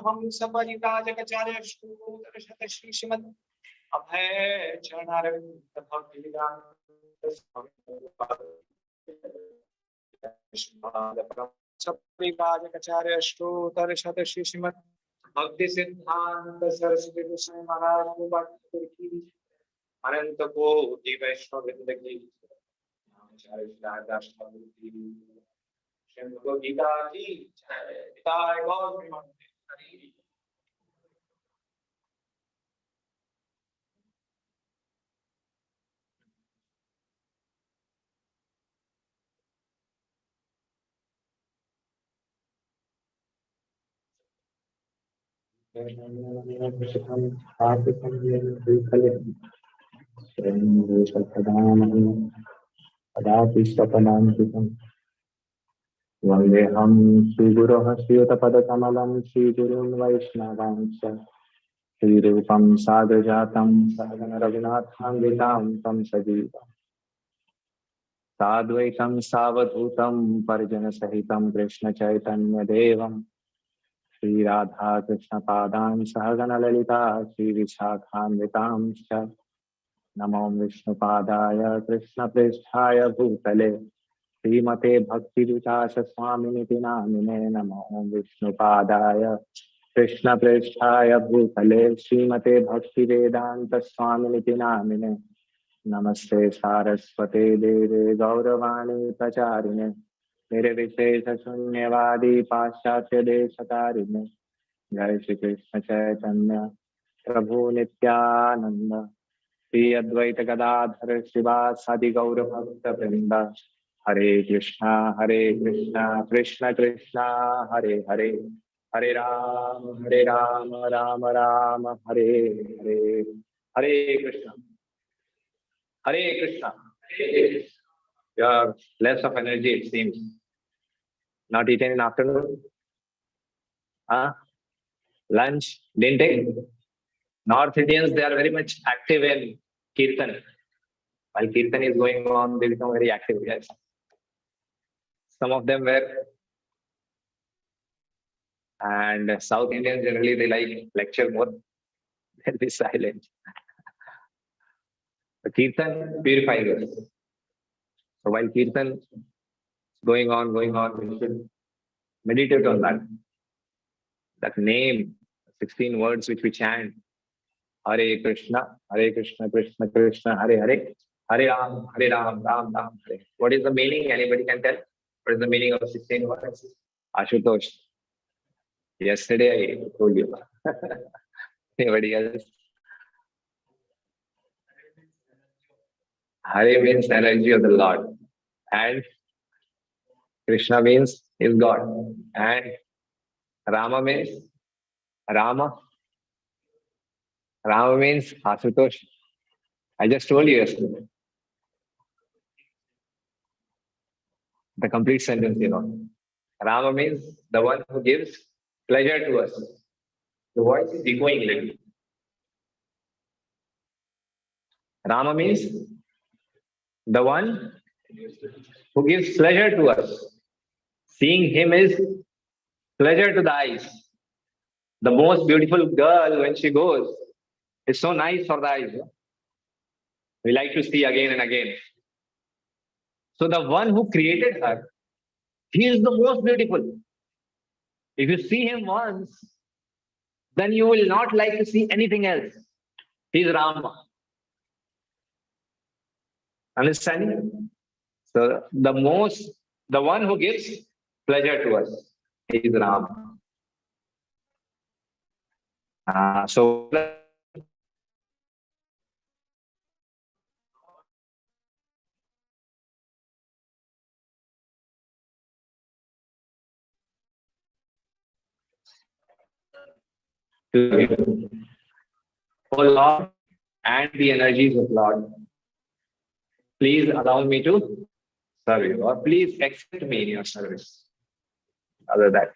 हंस परिताजकाचार्य श्री श्रीमद अभय चरणारविंद परिताजकाचार्य श्री श्रीमद भक्ति सिद्धांत सरस्वती गोस्वामी महाराज की अनंत कोटि वैष्णव वृंद की आचार्य दास ठाकुर की श्रीमद् गीता की जय। गीता गौर वन्देऽहं श्रीगुरोः श्रीयुतपदकमलं श्रीगुरून् वैष्णवांश्च श्रीरूपं साधुजातं सहगण रघुनाथान्वितां तं सजीवम् साद्वैतं सावधूतं परिजनसहितं कृष्णचैतन्यदेवं श्रीराधा कृष्णपादान् सहगण ललिता श्रीविशाखान्वितांश्च नमो विष्णुपादाय कृष्णप्रेष्ठाय भूतले श्रीमते भक्तिविकास स्वामिनिति नामिने नमो विष्णुपादाय कृष्णप्रेष्ठाय भूतले श्रीमते भक्तिवेदांत स्वामिनिति नामिने नमस्ते सारस्वते देवे गौरवाणी प्रचारिणे निर्विशेष शून्यवादी पाश्चात्य देशतारिणे जय श्री कृष्ण चैतन्य प्रभु नित्यानंद श्री अद्वैत गदाधर श्रीवासादि गौर भक्त वृंद हरे Krishna Krishna Krishna Hare Hare Hare Ram Ram Ram Hare Hare Hare Krishna you're less of energy it seems. Not eaten in afternoon? Lunch didn't take? North Indians, they are very much active in kirtan. While kirtan is going on, they become very active. Yes. Some of them were, and South Indians generally they like lecture more. They'll be silent. The kirtan purifies us. So while kirtan is going on, we should meditate on that. That name, 16 words which we chant. Hare Krishna, Krishna Krishna, Hare Hare, Hare Ram, Ram Ram, Hare. What is the meaning? Anybody can tell? What is the meaning of 16 words? Ashutosh. Yesterday I told you. Anybody else? Hare means energy of the Lord. And Krishna means is God. And Rama means Rama. Rama means Ashutosh. I just told you yesterday. The complete sentence, Rama means the one who gives pleasure to us. The voice is echoing little. Rama means the one who gives pleasure to us. Seeing him is pleasure to the eyes. The most beautiful girl, when she goes, is so nice for the eyes. We like to see again and again. So the one who created her, he is the most beautiful. If you see him once, then you will not like to see anything else. He is Rama. Understanding? So the one who gives pleasure to us, he is Rama. So O Lord and the energies of Lord, please allow me to serve you, or please accept me in your service. Other that,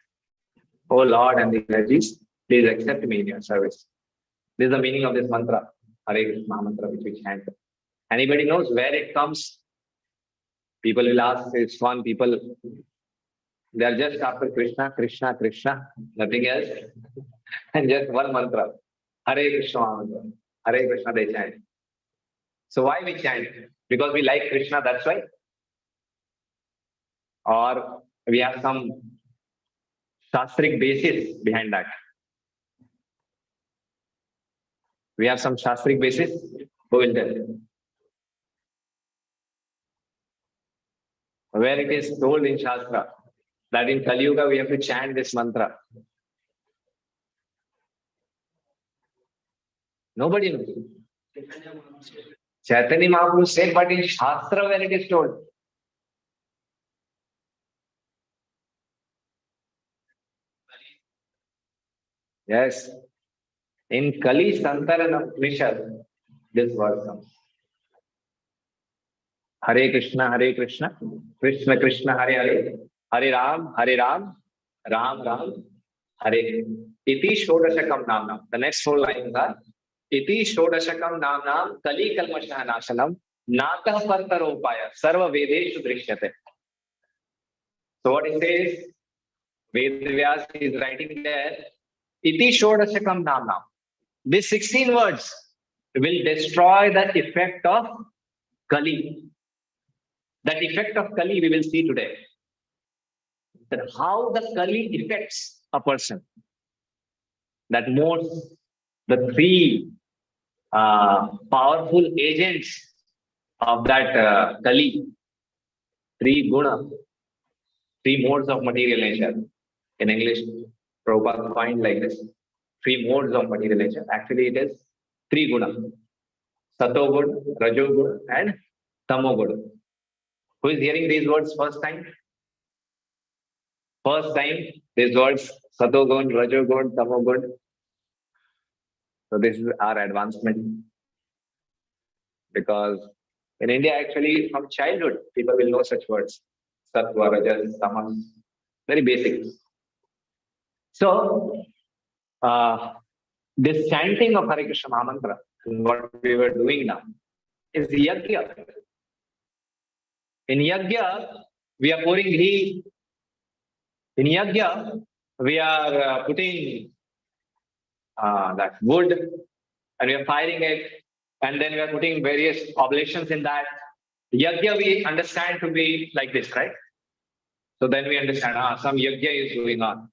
O Lord and the energies, please accept me in your service. This is the meaning of this mantra, Hare Krishna mantra, which we chant. Anybody knows where it comes? People will ask, it's fun. People, they are just after Krishna, Krishna, Krishna, nothing else, and just one mantra, Hare Krishna mantra, Hare Krishna they chant. So why we chant? Because we like Krishna, that's why? Or we have some shastric basis behind that? We have some shastric basis? Who will tell? Where it is told in Shastra that in Kali Yuga we have to chant this mantra. Nobody knows. Chaitanya Mahaprabhu said, but in Shastra where it is told. Yes, In Kali Santaranam Upanishad, this verse comes. Hare Krishna, Krishna Krishna, Hare Hare, Hare Ram, Ram Ram, Hare. Iti Shodashakam Namnam. The next 4 lines are Iti Shodashakam Namnam Kali Kalmasha Nashanam Natah Pantaropaya Sarva Vedeshu Drishyate. So what he says, Vedvyas is writing there, Iti Shodashakam Namnam. These 16 words will destroy the effect of Kali. That effect of Kali we will see today. That how the Kali affects a person. That modes, the 3 powerful agents of that Kali, 3 guna, 3 modes of material nature. In English, Prabhupada coined like this: 3 modes of material nature. Actually, it is 3 guna: Sato guna, Rajo guna, and Tamo guna. Who is hearing these words first time? First time, these words, Sato guna, Rajo guna, Tamo guna. So this is our advancement. Because in India, actually, from childhood, people will know such words. Sattva, Rajas, Tamas. Very basic. So, this chanting of Hare Krishna Mahamantra, what we were doing now, is Yajna. In Yajna, we are pouring ghee. In Yajna, we are putting that wood and we are firing it, and then we are putting various oblations in that. Yajna we understand to be like this, right? So then we understand, some Yajna is going on.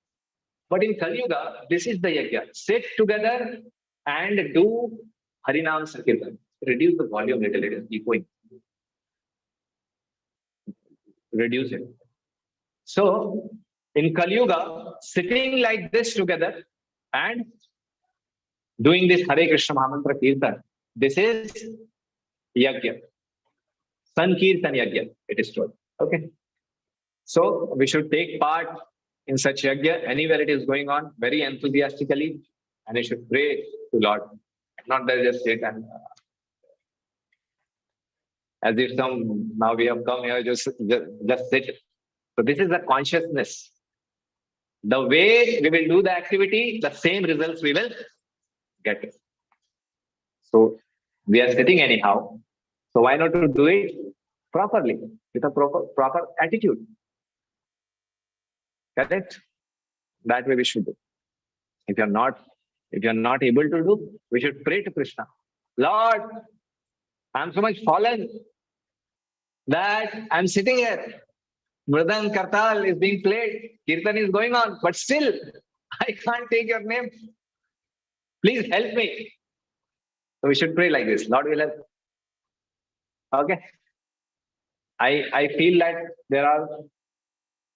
But in Kali Yuga, this is the Yajna. Sit together and do Harinam Sankirtan. Reduce the volume little, it is echoing. Reduce it. So, in Kali Yuga, sitting like this together and doing this Hare Krishna Mahamantra Kirtan, this is Yajna. Sankirtan Yajna, it is told. Okay. So, we should take part in such Yajna, anywhere it is going on, very enthusiastically, and we should pray to Lord. Not that just sit and as if now we have come here, just sit. So this is the consciousness. The way we will do the activity, the same results we will get. So we are sitting anyhow. So why not to do it properly, with a proper attitude? Correct? That way we should do. If you're not able to do, we should pray to Krishna. Lord, I'm so much fallen that I'm sitting here. Mridang Kartal is being played. Kirtan is going on. But still, I can't take your name. Please help me. So we should pray like this. Lord will help. Okay. I feel that there are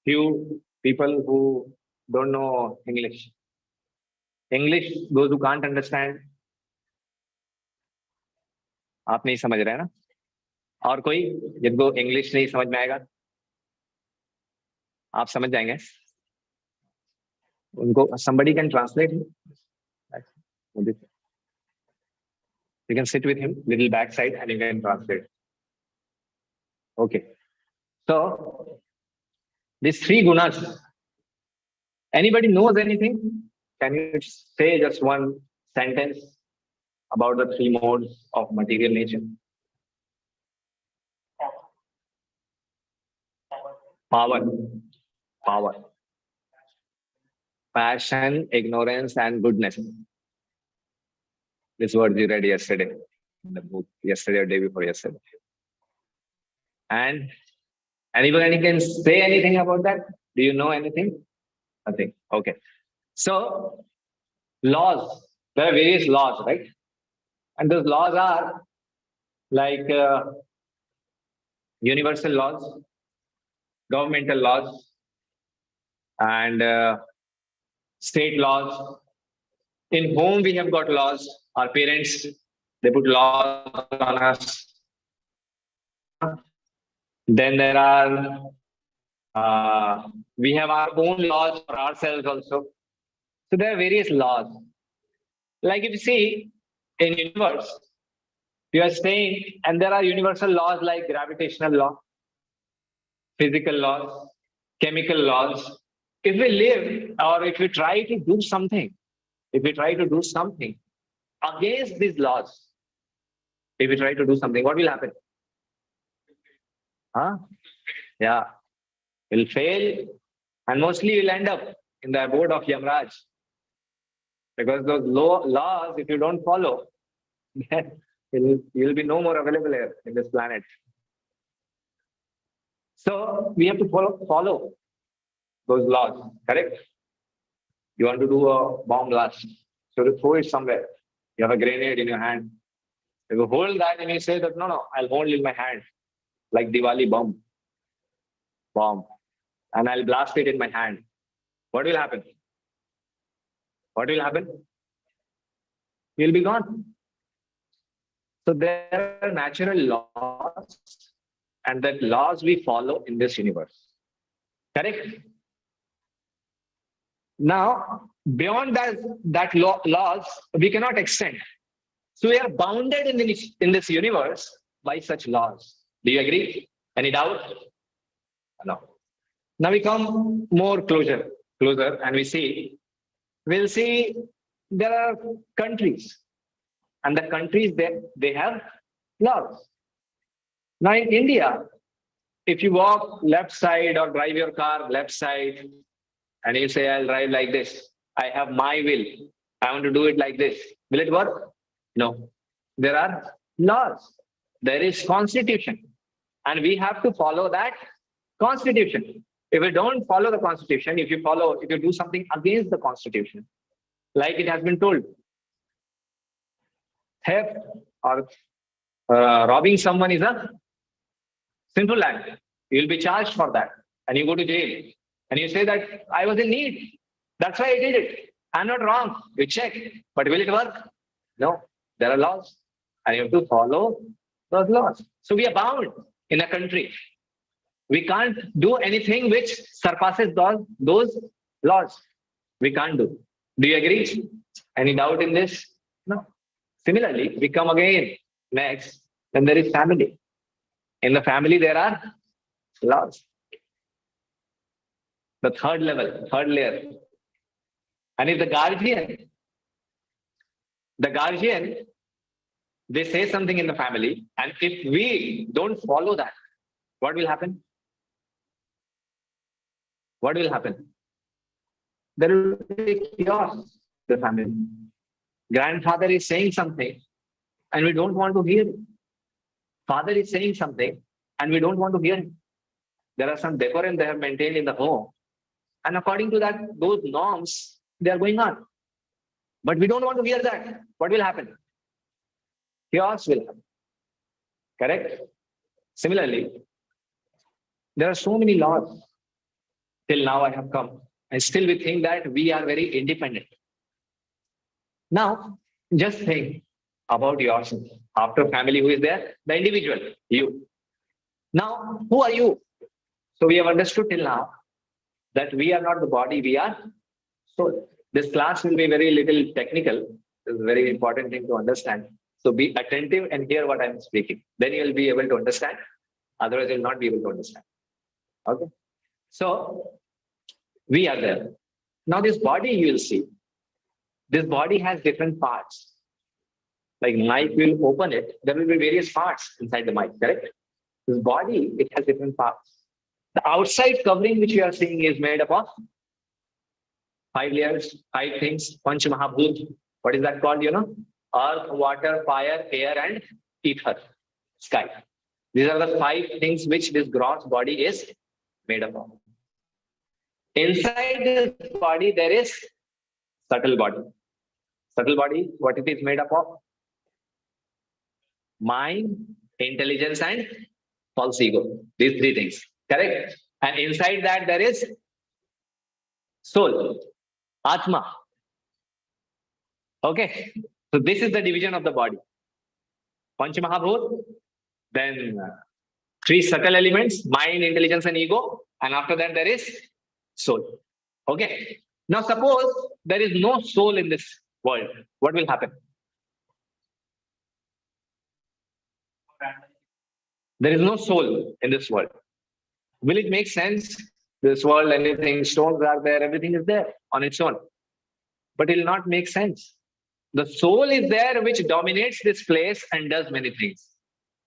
few people who don't know English. English, those who can't understand. आप नहीं समझ रहे हैं ना? और कोई जिनको English नहीं समझ में आएगा, आप समझ जाएंगे. उनको somebody can translate. You can sit with him little backside and you can translate. Okay. So these 3 gunas. Anybody knows anything? Can you say just one sentence about the 3 modes of material nature? Power. Passion, ignorance, and goodness. This word you read yesterday in the book, yesterday or day before yesterday. And anybody can say anything about that? Do you know anything? Nothing. Okay. So, laws. There are various laws, right? And those laws are like universal laws, governmental laws, and state laws. In home, we have got laws. Our parents, they put laws on us. Then there are, we have our own laws for ourselves also. So there are various laws. Like if you see in universe, you are staying, and there are universal laws like gravitational law, physical laws, chemical laws. If we live or if we try to do something, if we try to do something against these laws, if we try to do something, what will happen? Huh? Yeah, will fail, and mostly you'll end up in the abode of Yamraj. Because those laws, if you don't follow, then you'll be no more available here in this planet. So we have to follow those laws, correct? You want to do a bomb blast, so you throw it somewhere. You have a grenade in your hand. You hold that and you say that, no, I'll hold it in my hand, like Diwali bomb, and I'll blast it in my hand. What will happen? What will happen? You'll be gone. So there are natural laws, and that laws we follow in this universe. Correct? Now, beyond laws, we cannot extend. So we are bounded in this universe by such laws. Do you agree? Any doubt? No. Now we come more closer, and we'll see there are countries, and the countries they have laws. Now in India, if you walk left side or drive your car left side, and you say, I'll drive like this, I have my will, I want to do it like this, will it work? No. There are laws. There is constitution, and we have to follow that constitution. If we don't follow the constitution, if you do something against the constitution, like it has been told, theft or robbing someone is a sinful act. You will be charged for that, and you go to jail. And you say that I was in need, that's why I did it. I'm not wrong. You check, but will it work? No. There are laws, and you have to follow those laws. So we are bound in a country. We can't do anything which surpasses those laws. We can't do. Do you agree? Any doubt in this? No. Similarly, we come again next, then there is family. In the family, there are laws. The third layer. And if the guardian, they say something in the family, and if we don't follow that, what will happen? What will happen? There will be chaos in the family. Grandfather is saying something, and we don't want to hear it. Father is saying something, and we don't want to hear it. There are some decorum they have maintained in the home, and according to that, those norms, they are going on. But we don't want to hear that. What will happen? Chaos will happen. Correct? Similarly, there are so many laws. Till now I have come, and still we think that we are very independent. Now, just think about yourself. After family, who is there? The individual, you. Now, who are you? So we have understood till now that we are not the body, we are soul. This class will be very little technical. This is a very important thing to understand. So be attentive and hear what I am speaking. Then you will be able to understand. Otherwise, you will not be able to understand. Okay. So we are there. Now this body, you will see. This body has different parts. Like mic will open it. There will be various parts inside the mic, correct? This body, it has different parts. The outside covering which you are seeing is made up of 5 layers, 5 things, Panch Mahabhut. What is that called, Earth, water, fire, air, and ether, sky. These are the 5 things which this gross body is made up of. Inside this body, there is subtle body. Subtle body, what it is made up of? Mind, intelligence, and false ego. These 3 things. Correct? And inside that there is soul, Atma. Okay? So this is the division of the body. Panch Mahabhut, then 3 subtle elements, mind, intelligence, and ego. And after that there is soul. Okay? Now suppose there is no soul in this world, what will happen? There is no soul in this world. Will it make sense? This world, anything, stones are there, everything is there on its own. But it will not make sense. The soul is there which dominates this place and does many things.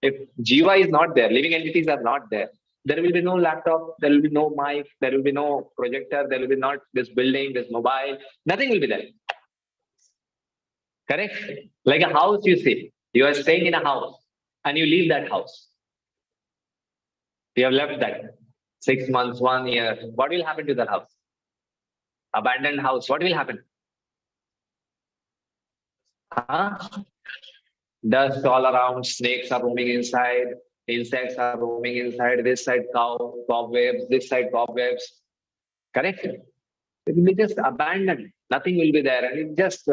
If Jiva is not there, living entities are not there, there will be no laptop, there will be no mic, there will be no projector, there will be not this building, this mobile, nothing will be there. Correct? Like a house, you see, you are staying in a house and you leave that house. You have left that 6 months, 1 year. What will happen to that house? Abandoned house, what will happen? Huh? Dust all around, snakes are roaming inside, insects are roaming inside, this side cow, cobwebs, this side cobwebs. Correct? It will be just abandoned. Nothing will be there. And it just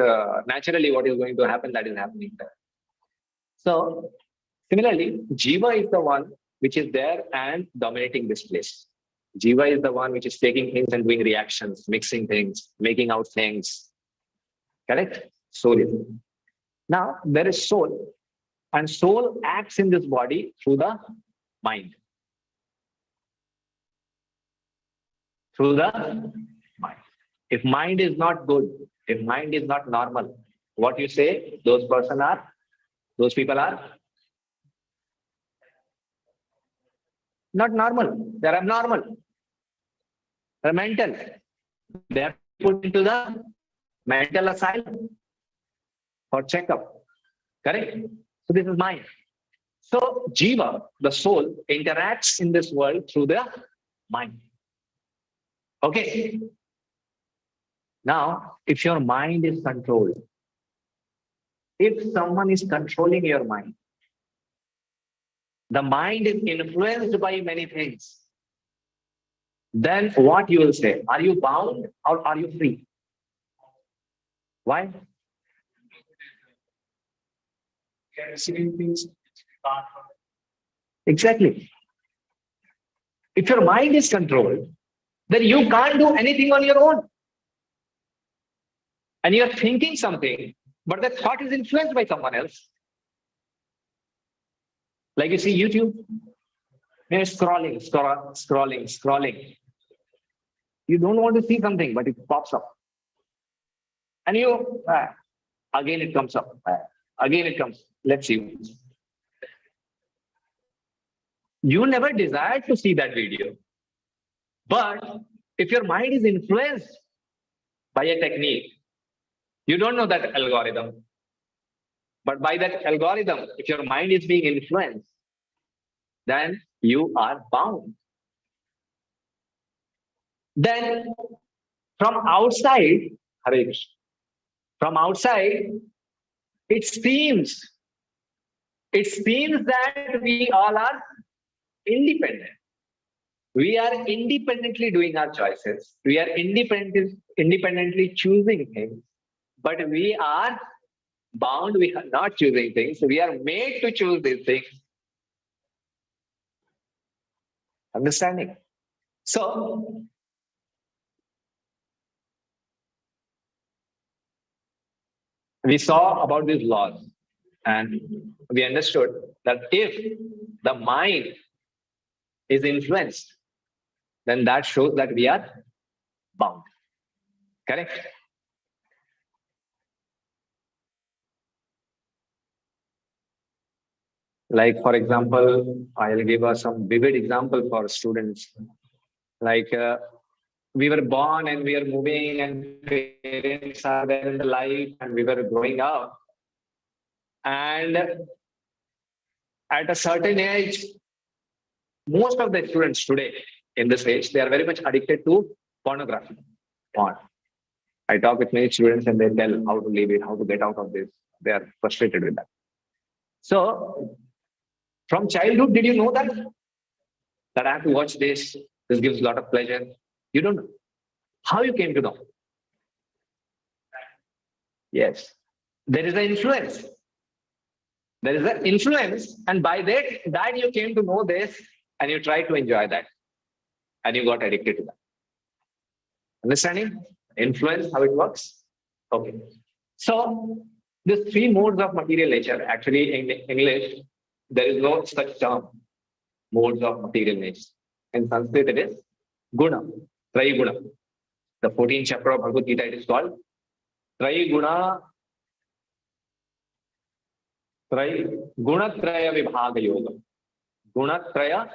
naturally what is going to happen, that is happening there. So, similarly, Jiva is the one which is there and dominating this place. Jiva is the one which is taking things and doing reactions, mixing things, making out things. Correct? Soul is. Now, there is soul, and soul acts in this body through the mind. Through the mind. If mind is not good, if mind is not normal, what you say, those people are not normal. They're abnormal. They're mental. They are put into the mental asylum for checkup. Correct? So this is mind. So Jiva, the soul, interacts in this world through the mind. Okay. Now, if your mind is controlled, if someone is controlling your mind, the mind is influenced by many things, then what you will say? Are you bound or are you free? Why? Exactly. If your mind is controlled, then you can't do anything on your own. And you're thinking something, but that thought is influenced by someone else. Like you see YouTube, you're scrolling. You don't want to see something, but it pops up. And you, again it comes up. Again it comes. Let's see. You never desired to see that video. But if your mind is influenced by a technique, you don't know that algorithm. But by that algorithm, if your mind is being influenced, then you are bound. Then from outside, Hare Krishna, from outside, it seems that we all are independent. We are independently doing our choices. We are independently choosing things. But we are bound. We are not choosing things. We are made to choose these things. Understanding? So, we saw about these laws and we understood that if the mind is influenced, then that shows that we are bound. Correct? Like, for example, I'll give us some vivid example for students. Like, we were born and we are moving and parents are there in the life and we were growing up. And at a certain age, most of the students today in this age, they are very much addicted to pornography. Porn. I talk with many students and they tell how to leave it, how to get out of this. They are frustrated with that. So, from childhood, did you know that? That I have to watch this. This gives a lot of pleasure. You don't know. How you came to know? Yes. There is an influence. There is an influence. And by that you came to know this and you try to enjoy that. And you got addicted to that. Understanding? Influence, how it works? Okay. So these three modes of material nature, actually in English, there is no such term, modes of material nature. In Sanskrit, it is guna, Trayiguna. The 14th chapter of Bhagavad Gita, it is called Trayiguna, Gunatraya Vibhaga Yoga. Gunatraya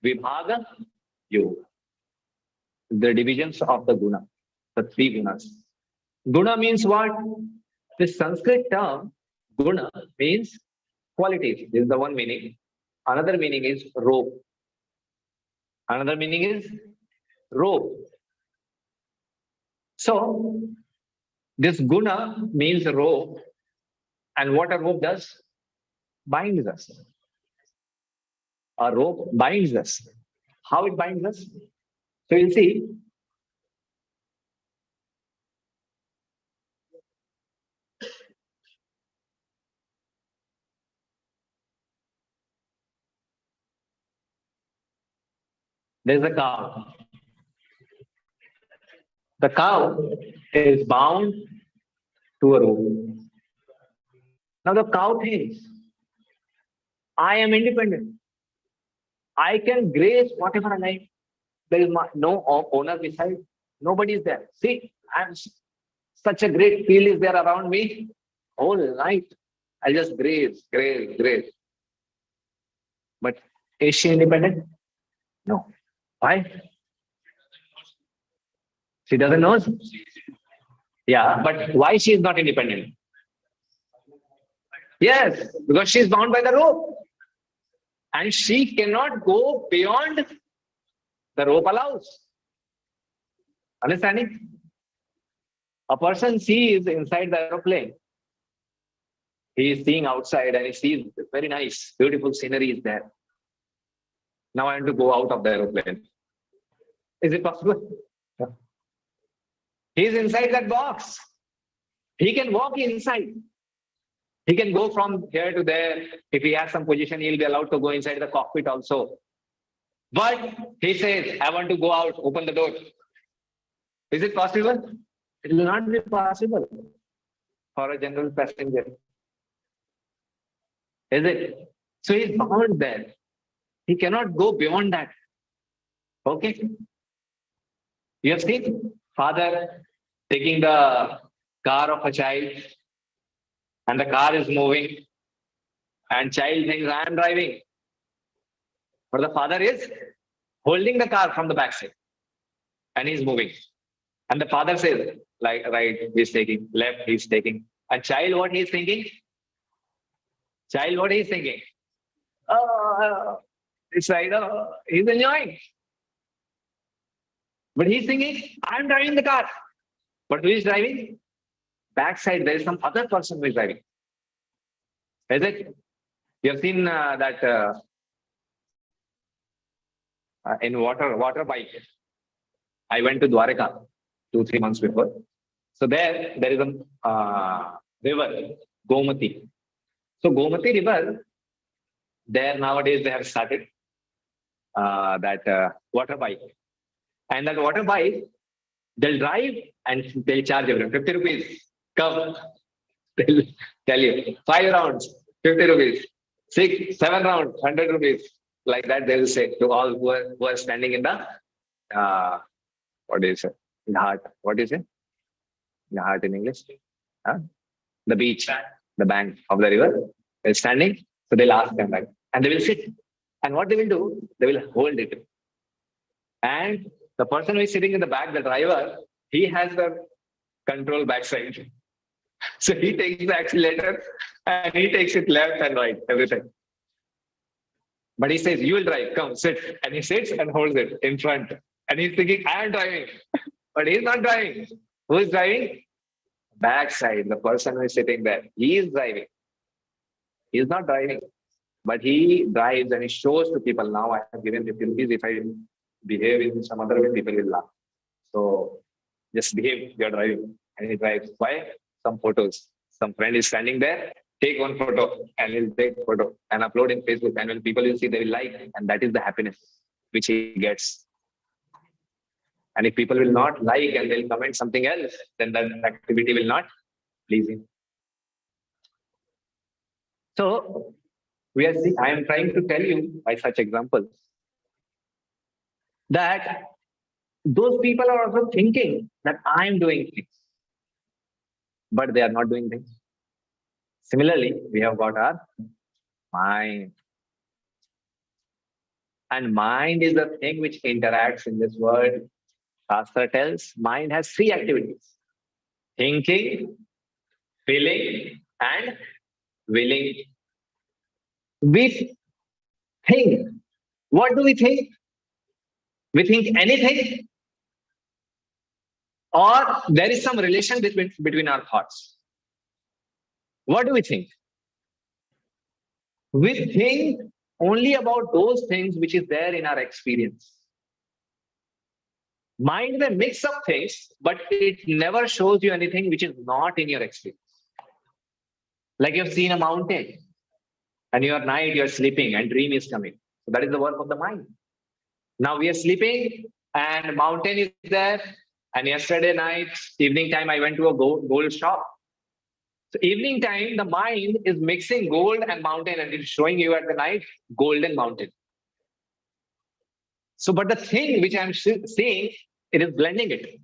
Vibhaga Yoga. The divisions of the guna, the three gunas. Guna means what? The Sanskrit term guna means qualities. This is the one meaning. Another meaning is rope. Another meaning is rope. So this guna means rope, and what a rope does? Binds us. A rope binds us. How it binds us? So you'll see. There's a cow. The cow is bound to a rope. Now the cow thinks, I am independent. I can graze whatever I like. There is no owner beside. Nobody is there. See, such a great field is there around me. Whole night, I'll just graze. But is she independent? No. Why? She doesn't know. Yeah, but why she is not independent? Yes, because she is bound by the rope. And she cannot go beyond the rope allows. Understanding? A person sees inside the aeroplane. He is seeing outside and he sees very nice, beautiful scenery is there. Now I want to go out of the aeroplane. Is it possible? Yeah. He is inside that box. He can walk inside. He can go from here to there. If he has some position, he'll be allowed to go inside the cockpit also. But he says, I want to go out, open the door. Is it possible? It will not be possible for a general passenger. Is it? So he's bound there. He cannot go beyond that. Okay? You have seen father taking the car of a child and the car is moving and child thinks, I am driving. But the father is holding the car from the backside and he's moving. And the father says, like right, he's taking, left, he's taking. And child, what he's thinking? Child, what he's thinking? It's like, he's enjoying. But he's thinking, I'm driving the car. But who is driving? Backside, there is some other person who is driving. Is it? You have seen that in water bike. I went to Dwarka 2-3 months before. So there is a river, Gomati. So Gomati river, there nowadays they have started that water bike. And that water bike, they'll drive and they'll charge everyone 50 rupees. Come. They'll tell you 5 rounds, 50 rupees. 6, 7 rounds, 100 rupees. Like that, they will say to all who are standing in the what is it? Ghat. What is it? Ghat in English? The beach, the bank of the river. They're standing, so they'll ask them like, and they will sit. And what they will do, they will hold it. And the person who is sitting in the back, the driver, he has the control backside. So he takes the accelerator and he takes it left and right every time. But he says, you will drive, come, sit. And he sits and holds it in front. And he's thinking, I am driving. But he's not driving. Who is driving? Backside, the person who is sitting there. He is driving. He is not driving. But he drives and he shows to people, now I have given 50 rupees. If I behave in some other way, people will laugh. So just behave, you're driving. And he drives. Why? Some photos. Some friend is standing there, take one photo and he'll take a photo and upload in Facebook. And when people will see, they will like. And that is the happiness which he gets. And if people will not like and they'll comment something else, then that activity will not pleasing. So I am trying to tell you by such examples that those people are also thinking that I am doing things, but they are not doing things. Similarly, we have got our mind. And mind is the thing which interacts in this world. Shastra tells mind has three activities: thinking, feeling, and willing. We think. What do we think? We think anything, or there is some relation between our thoughts. What do we think? We think only about those things which is there in our experience. Mind may mix up things, but it never shows you anything which is not in your experience. Like you've seen a mountain, and you're night, you're sleeping, and dream is coming. So that is the work of the mind. Now we are sleeping, and mountain is there. And yesterday night, evening time, I went to a gold shop. So evening time, the mind is mixing gold and mountain, and it's showing you at the night golden mountain. So, but the thing which I'm seeing, it is blending it.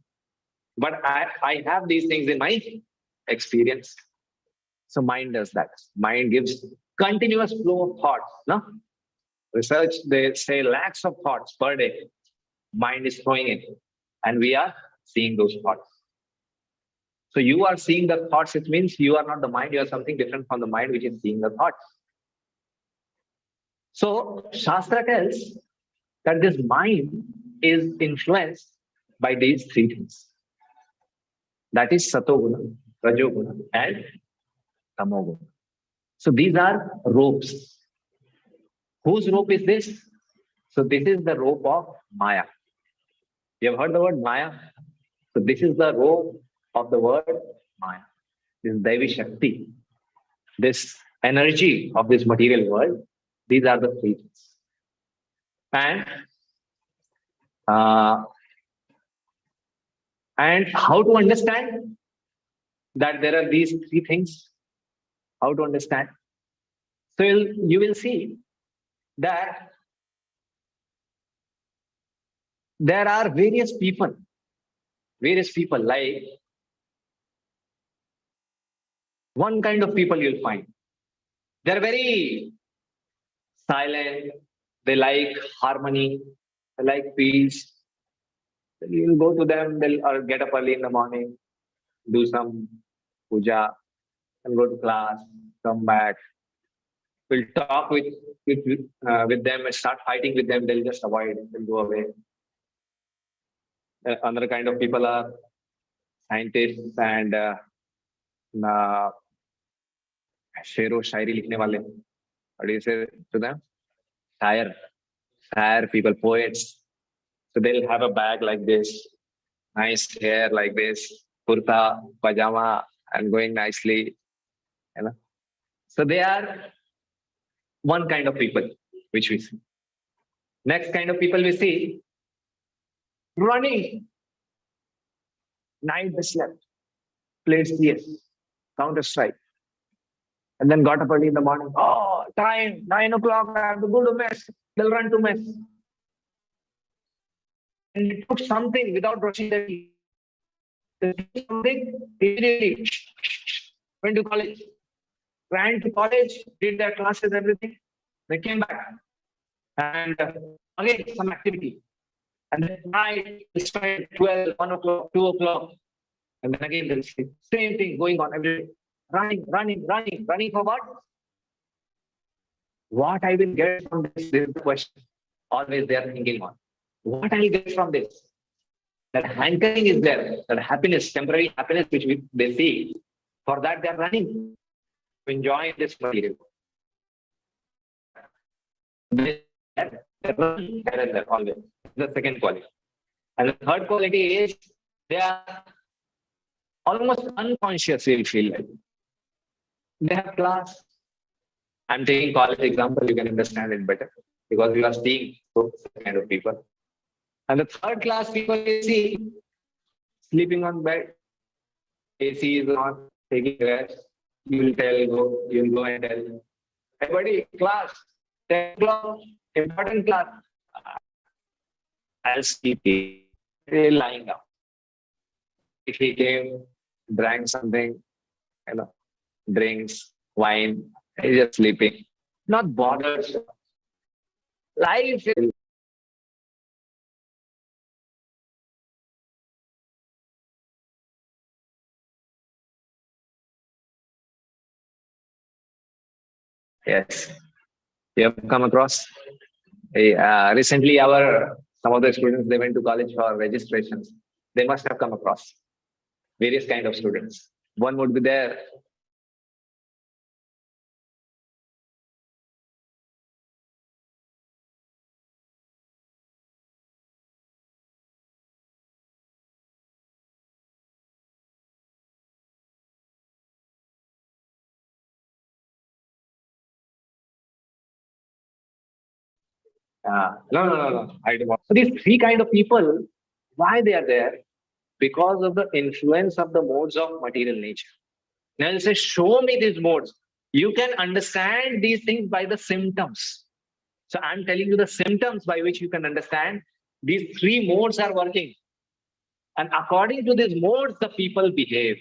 But I have these things in my experience. So mind does that. Mind gives continuous flow of thoughts. No? Research, they say lakhs of thoughts per day. Mind is flowing in. And we are seeing those thoughts. So you are seeing the thoughts. It means you are not the mind. You are something different from the mind which is seeing the thoughts. So Shastra tells that this mind is influenced by these three things. That is Satoguna, Rajoguna, and Tamoguna. So these are ropes. Whose rope is this? So this is the rope of Maya. You have heard the word Maya? So this is the rope of the word Maya. This is Devi Shakti. This energy of this material world. These are the three things. And how to understand that there are these three things? How to understand? So you will see that there are various people like one kind of people you'll find. They're very silent. They like harmony. They like peace. You'll go to them, they'll get up early in the morning, do some puja, and go to class, come back. We'll talk with them and start fighting with them. They'll just avoid, they'll go away. Another kind of people are scientists and shero shairi likhne wale. What do you say to them? Shayar people, poets. So they'll have a bag like this, nice hair like this, kurta, pajama, and going nicely. You know? So they are one kind of people which we see. Next kind of people we see running. Night they slept, played CS, Counter-Strike, and then got up early in the morning. Oh, time, 9 o'clock, I have to go to mess. They'll run to mess. And they took something without brushing their teeth. They took something immediately. Went to college. Ran to college, did their classes, everything. They came back. And again, some activity. And then night, they started 12, 1 o'clock, 2 o'clock. And then again, they'll sleep. Same thing going on every day. Running for what? What I will get from this is the question. Always they are thinking on. What I will get from this? That hankering is there, that happiness, temporary happiness which they see. For that they are running to enjoy this material. They're running here and there always. The second quality. And the third quality is they are almost unconscious, you feel like. They have class. I'm taking college example, you can understand it better because you are seeing those kind of people. And the third class people you see sleeping on bed, AC is on, taking rest. You'll go and tell. Everybody, class, 10 o'clock, important class. I'll sleep. Lying down. If he came, drank something, drinks, wine, he's just sleeping. Not bothered. Life is yes. You have come across. Recently, some of the students they went to college for registrations. They must have come across various kind of students. One would be there. No. I don't want. So these three kind of people, why they are there? Because of the influence of the modes of material nature. Now you say, show me these modes. You can understand these things by the symptoms. So I'm telling you the symptoms by which you can understand these three modes are working. And according to these modes, the people behave.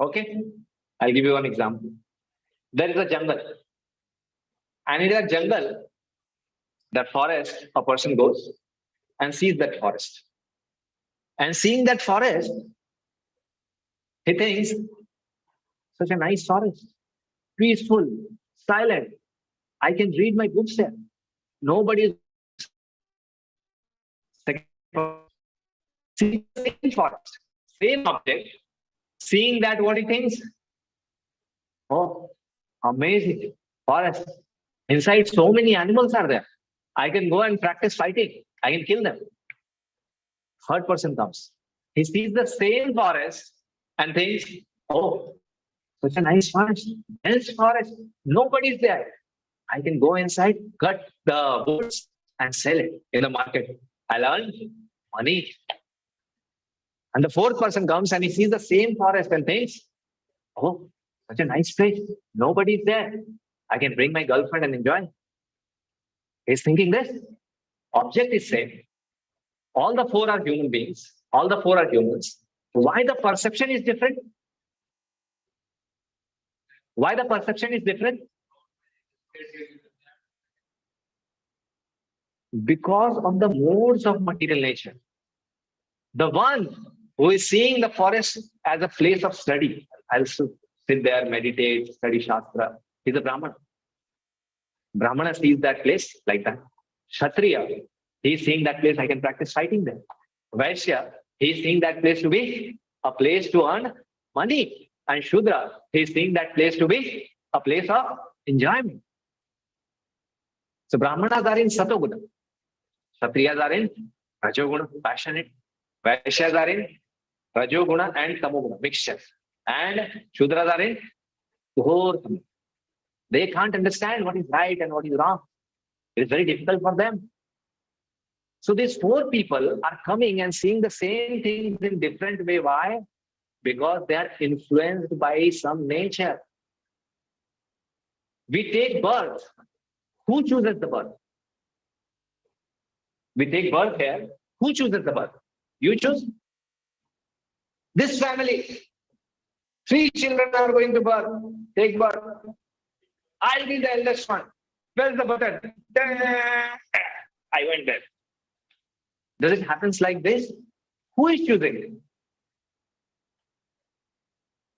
Okay? I'll give you one example. There is a jungle. And in that jungle, that forest, a person goes and sees that forest. And seeing that forest, he thinks, such a nice forest, peaceful, silent. I can read my books there. Nobody is. See the same forest, same object, seeing that what he thinks? Oh, amazing forest. Inside, so many animals are there. I can go and practice fighting. I can kill them. Third person comes. He sees the same forest and thinks, oh, such a nice forest, dense forest. Nobody's there. I can go inside, cut the woods and sell it in the market. I'll earn money. And the fourth person comes and he sees the same forest and thinks, oh, such a nice place. Nobody's there. I can bring my girlfriend and enjoy. He's thinking this. Object is same. All the four are human beings. All the four are humans. Why the perception is different? Why the perception is different? Because of the modes of material nature. The one who is seeing the forest as a place of study, I'll sit there, meditate, study Shastra, he's a Brahmana. Brahmana sees that place like that. Kshatriya, he's seeing that place, I can practice fighting there. Vaishya, he's seeing that place to be a place to earn money. And Shudra, he's seeing that place to be a place of enjoyment. So Brahmanas are in Satoguna. Kshatriyas are in Rajoguna, passionate. Vaishyas are in Rajoguna and Tamoguna, mixture. And Shudras are in Ghor. They can't understand what is right and what is wrong. It is very difficult for them. So these four people are coming and seeing the same things in different way. Why? Because they are influenced by some nature. We take birth. Who chooses the birth? We take birth here. Who chooses the birth? You choose. This family, 3 children are going to birth. Take birth. I'll be the eldest one. Where's the button? I went there. Does it happen like this? Who is choosing it?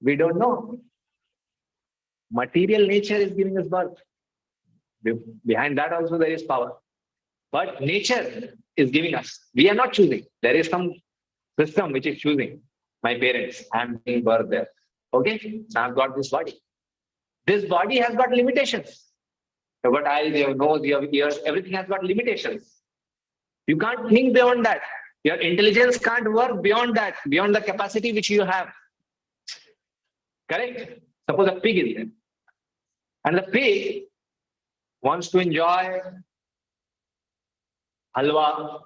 We don't know. Material nature is giving us birth. Behind that also there is power. But nature is giving us. We are not choosing. There is some system which is choosing. My parents, I am giving birth there. Okay? So I have got this body. This body has got limitations. You have got eyes, you have nose, you have ears, everything has got limitations. You can't think beyond that. Your intelligence can't work beyond that, beyond the capacity which you have. Correct? Suppose a pig is there. And the pig wants to enjoy halwa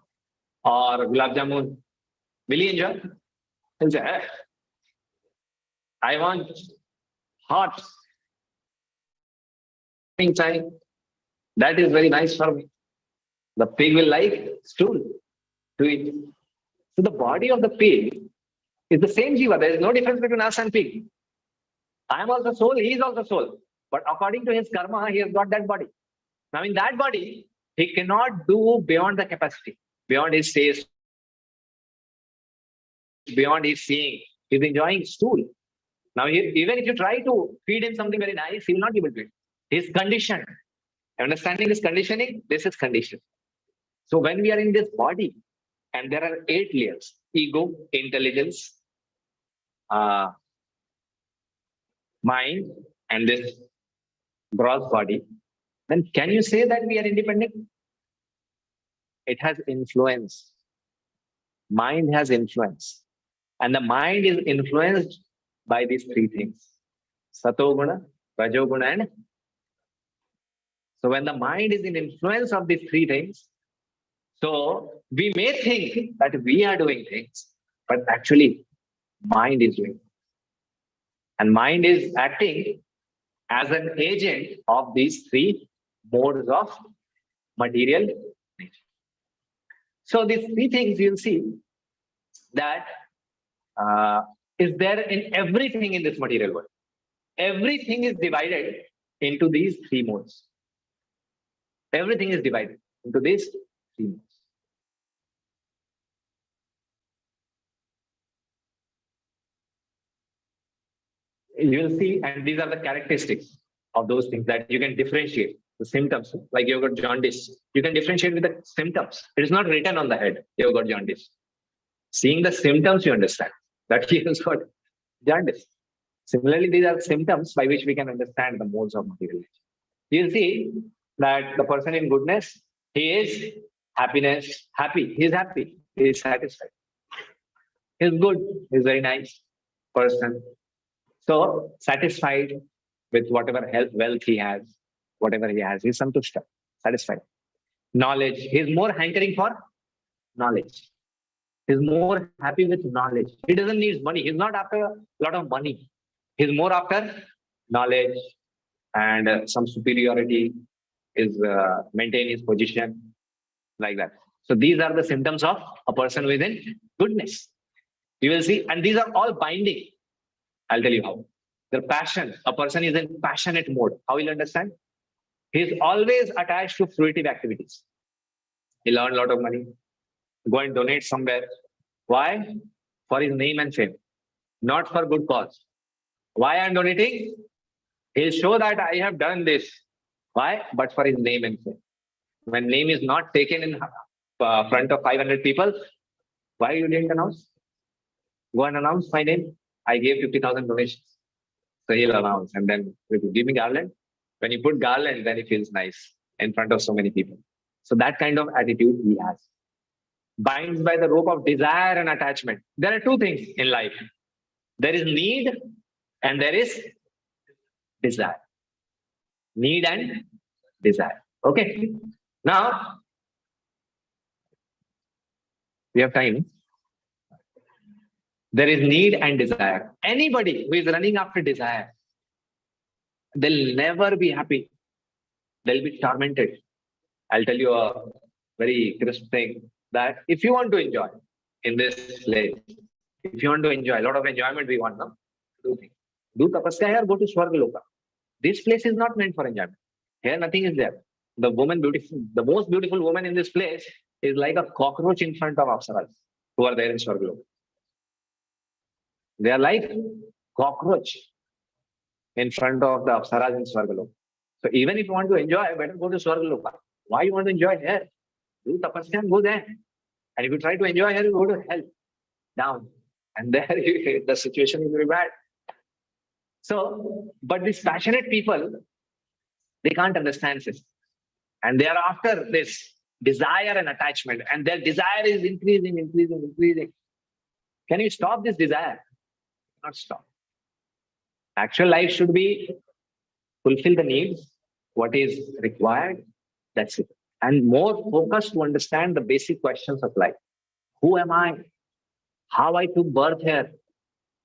or gulab jamun. Will he enjoy? He'll say, I want hot time. That is very nice for me. The pig will like stool to eat. So the body of the pig is the same jiva. There is no difference between us and pig. I am also soul, he is also soul. But according to his karma, he has got that body. Now in that body, he cannot do beyond the capacity, beyond his taste, beyond his seeing. He's enjoying stool. Now even if you try to feed him something very nice, he will not be able to eat. He's conditioned. Understanding this conditioning, this is condition. So when we are in this body, and there are 8 layers: ego, intelligence, mind, and this gross body, then can you say that we are independent? It has influence. Mind has influence. And the mind is influenced by these 3 things: Satoguna, Rajoguna, and so when the mind is in influence of these 3 things, so we may think that we are doing things, but actually mind is doing. And mind is acting as an agent of these 3 modes of material nature. So these 3 things you'll see that is there in everything in this material world. Everything is divided into these 3 modes. Everything is divided into these 3 modes. You will see, and these are the characteristics of those things that you can differentiate. The symptoms, like you've got jaundice, you can differentiate with the symptoms. It is not written on the head, you've got jaundice. Seeing the symptoms, you understand that he has got jaundice. Similarly, these are symptoms by which we can understand the modes of material nature. You'll see that the person in goodness, he is happy. He is happy. He is satisfied. He is good. He is very nice person. So satisfied with whatever health, wealth he has, whatever he has, he's santushta, satisfied. Knowledge, he's more hankering for knowledge. He's more happy with knowledge. He doesn't need money. He's not after a lot of money. He's more after knowledge and some superiority, is maintain his position, like that. So these are the symptoms of a person within goodness. You will see, and these are all binding. I'll tell you how. The passion, a person is in passionate mode. How will you understand? He's always attached to fruitive activities. He'll earn a lot of money, go and donate somewhere. Why? For his name and fame, not for good cause. Why I'm donating? He'll show that I have done this. Why? But for his name and fame. When name is not taken in front of 500 people, why you didn't announce? Go and announce my name. I gave 50,000 donations. So he'll announce, and then if you give me garland, when you put garland, then it feels nice in front of so many people. So that kind of attitude he has. Binds by the rope of desire and attachment. There are 2 things in life. There is need and there is desire. Need and desire. Okay. Now, we have time. There is need and desire. Anybody who is running after desire, they'll never be happy. They'll be tormented. I'll tell you a very crisp thing, that if you want to enjoy in this place, if you want to enjoy, a lot of enjoyment we want, no? Do tapasya here, go to Swargaloka. This place is not meant for enjoyment. Here nothing is there. The most beautiful woman in this place is like a cockroach in front of Apsaras who are there in Swargaloka. They are like cockroach in front of the Apsaras in Swargaloka. So even if you want to enjoy, better go to Swargaloka. Why you want to enjoy here? Do tapasya and go there. And if you try to enjoy here, you go to hell, down. And there the situation is very bad. So, but these passionate people, they can't understand this. And they are after this desire and attachment. And their desire is increasing. Can you stop this desire? Not stop. Actual life should be fulfill the needs, what is required, that's it. And more focused to understand the basic questions of life. Who am I? How I took birth here?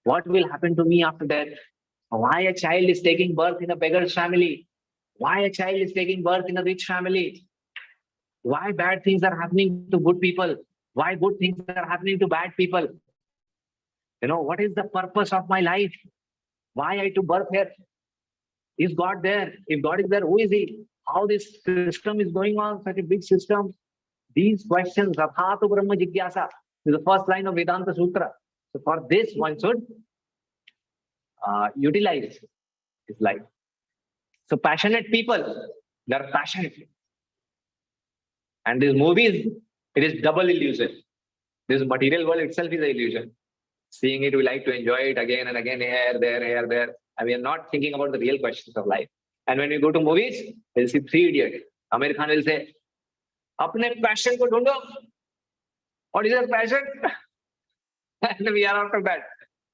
What will happen to me after death? Why a child is taking birth in a beggar's family? Why a child is taking birth in a rich family? Why bad things are happening to good people? Why good things are happening to bad people? What is the purpose of my life? Why I took birth here? Is God there? If God is there, who is He? How this system is going on, such a big system? These questions, Rathatu Brahma Jigyasa, is the first line of Vedanta Sutra. So for this, one should utilize his life. So passionate people, they're passionate. And these movies, it is double illusion. This material world itself is an illusion. Seeing it, we like to enjoy it again and again, here, there. And we are not thinking about the real questions of life. And when we go to movies, we'll see Three Idiots. Amir Khan will say, Apne passion ko dhundo. What is your passion? And we are after that.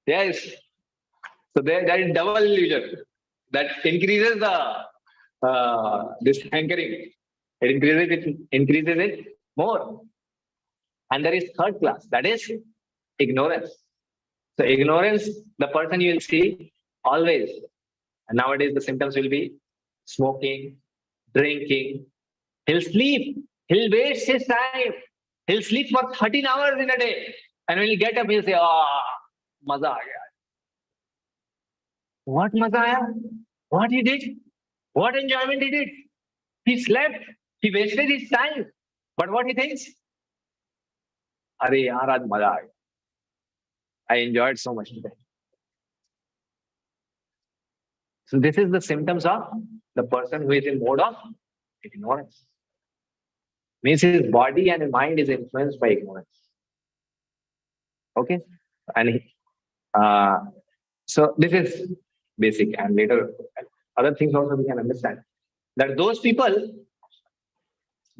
Yes. So there is double illusion. That increases this hankering. It increases it more. And there is third class, that is ignorance. So ignorance, the person you will see always. And nowadays the symptoms will be smoking, drinking. He'll sleep. He'll waste his time. He'll sleep for 13 hours in a day. And when he get up, he'll say, maza aa gaya. What maza aaya? What he did? What enjoyment he did? He slept. He wasted his time. But what he thinks? Are yaar, aaj maza aa gaya. I enjoyed so much today. So this is the symptoms of the person who is in mode of ignorance. Means his body and his mind is influenced by ignorance. Okay? And so this is basic, and later other things also we can understand. That those people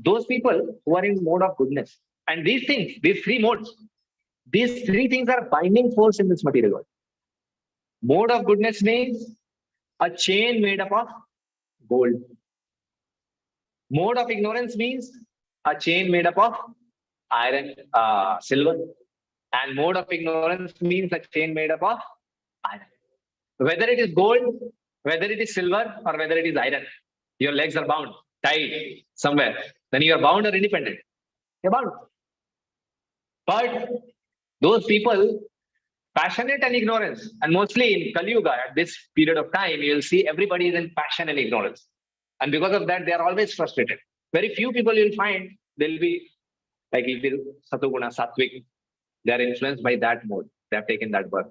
who are in mode of goodness, and these things, these three modes, these three things are binding force in this material world. Mode of goodness means a chain made up of gold. Mode of ignorance means a chain made up of iron, silver. And mode of ignorance means a chain made up of iron. Whether it is gold, whether it is silver, or whether it is iron, your legs are bound, tied somewhere. Then you are bound or independent. You're bound. But those people, passionate and ignorance, and mostly in Kali Yuga, at this period of time, you'll see everybody is in passion and ignorance. And because of that, they are always frustrated. Very few people you'll find, they'll be like Satoguna, Sattvic. They are influenced by that mode. They have taken that birth.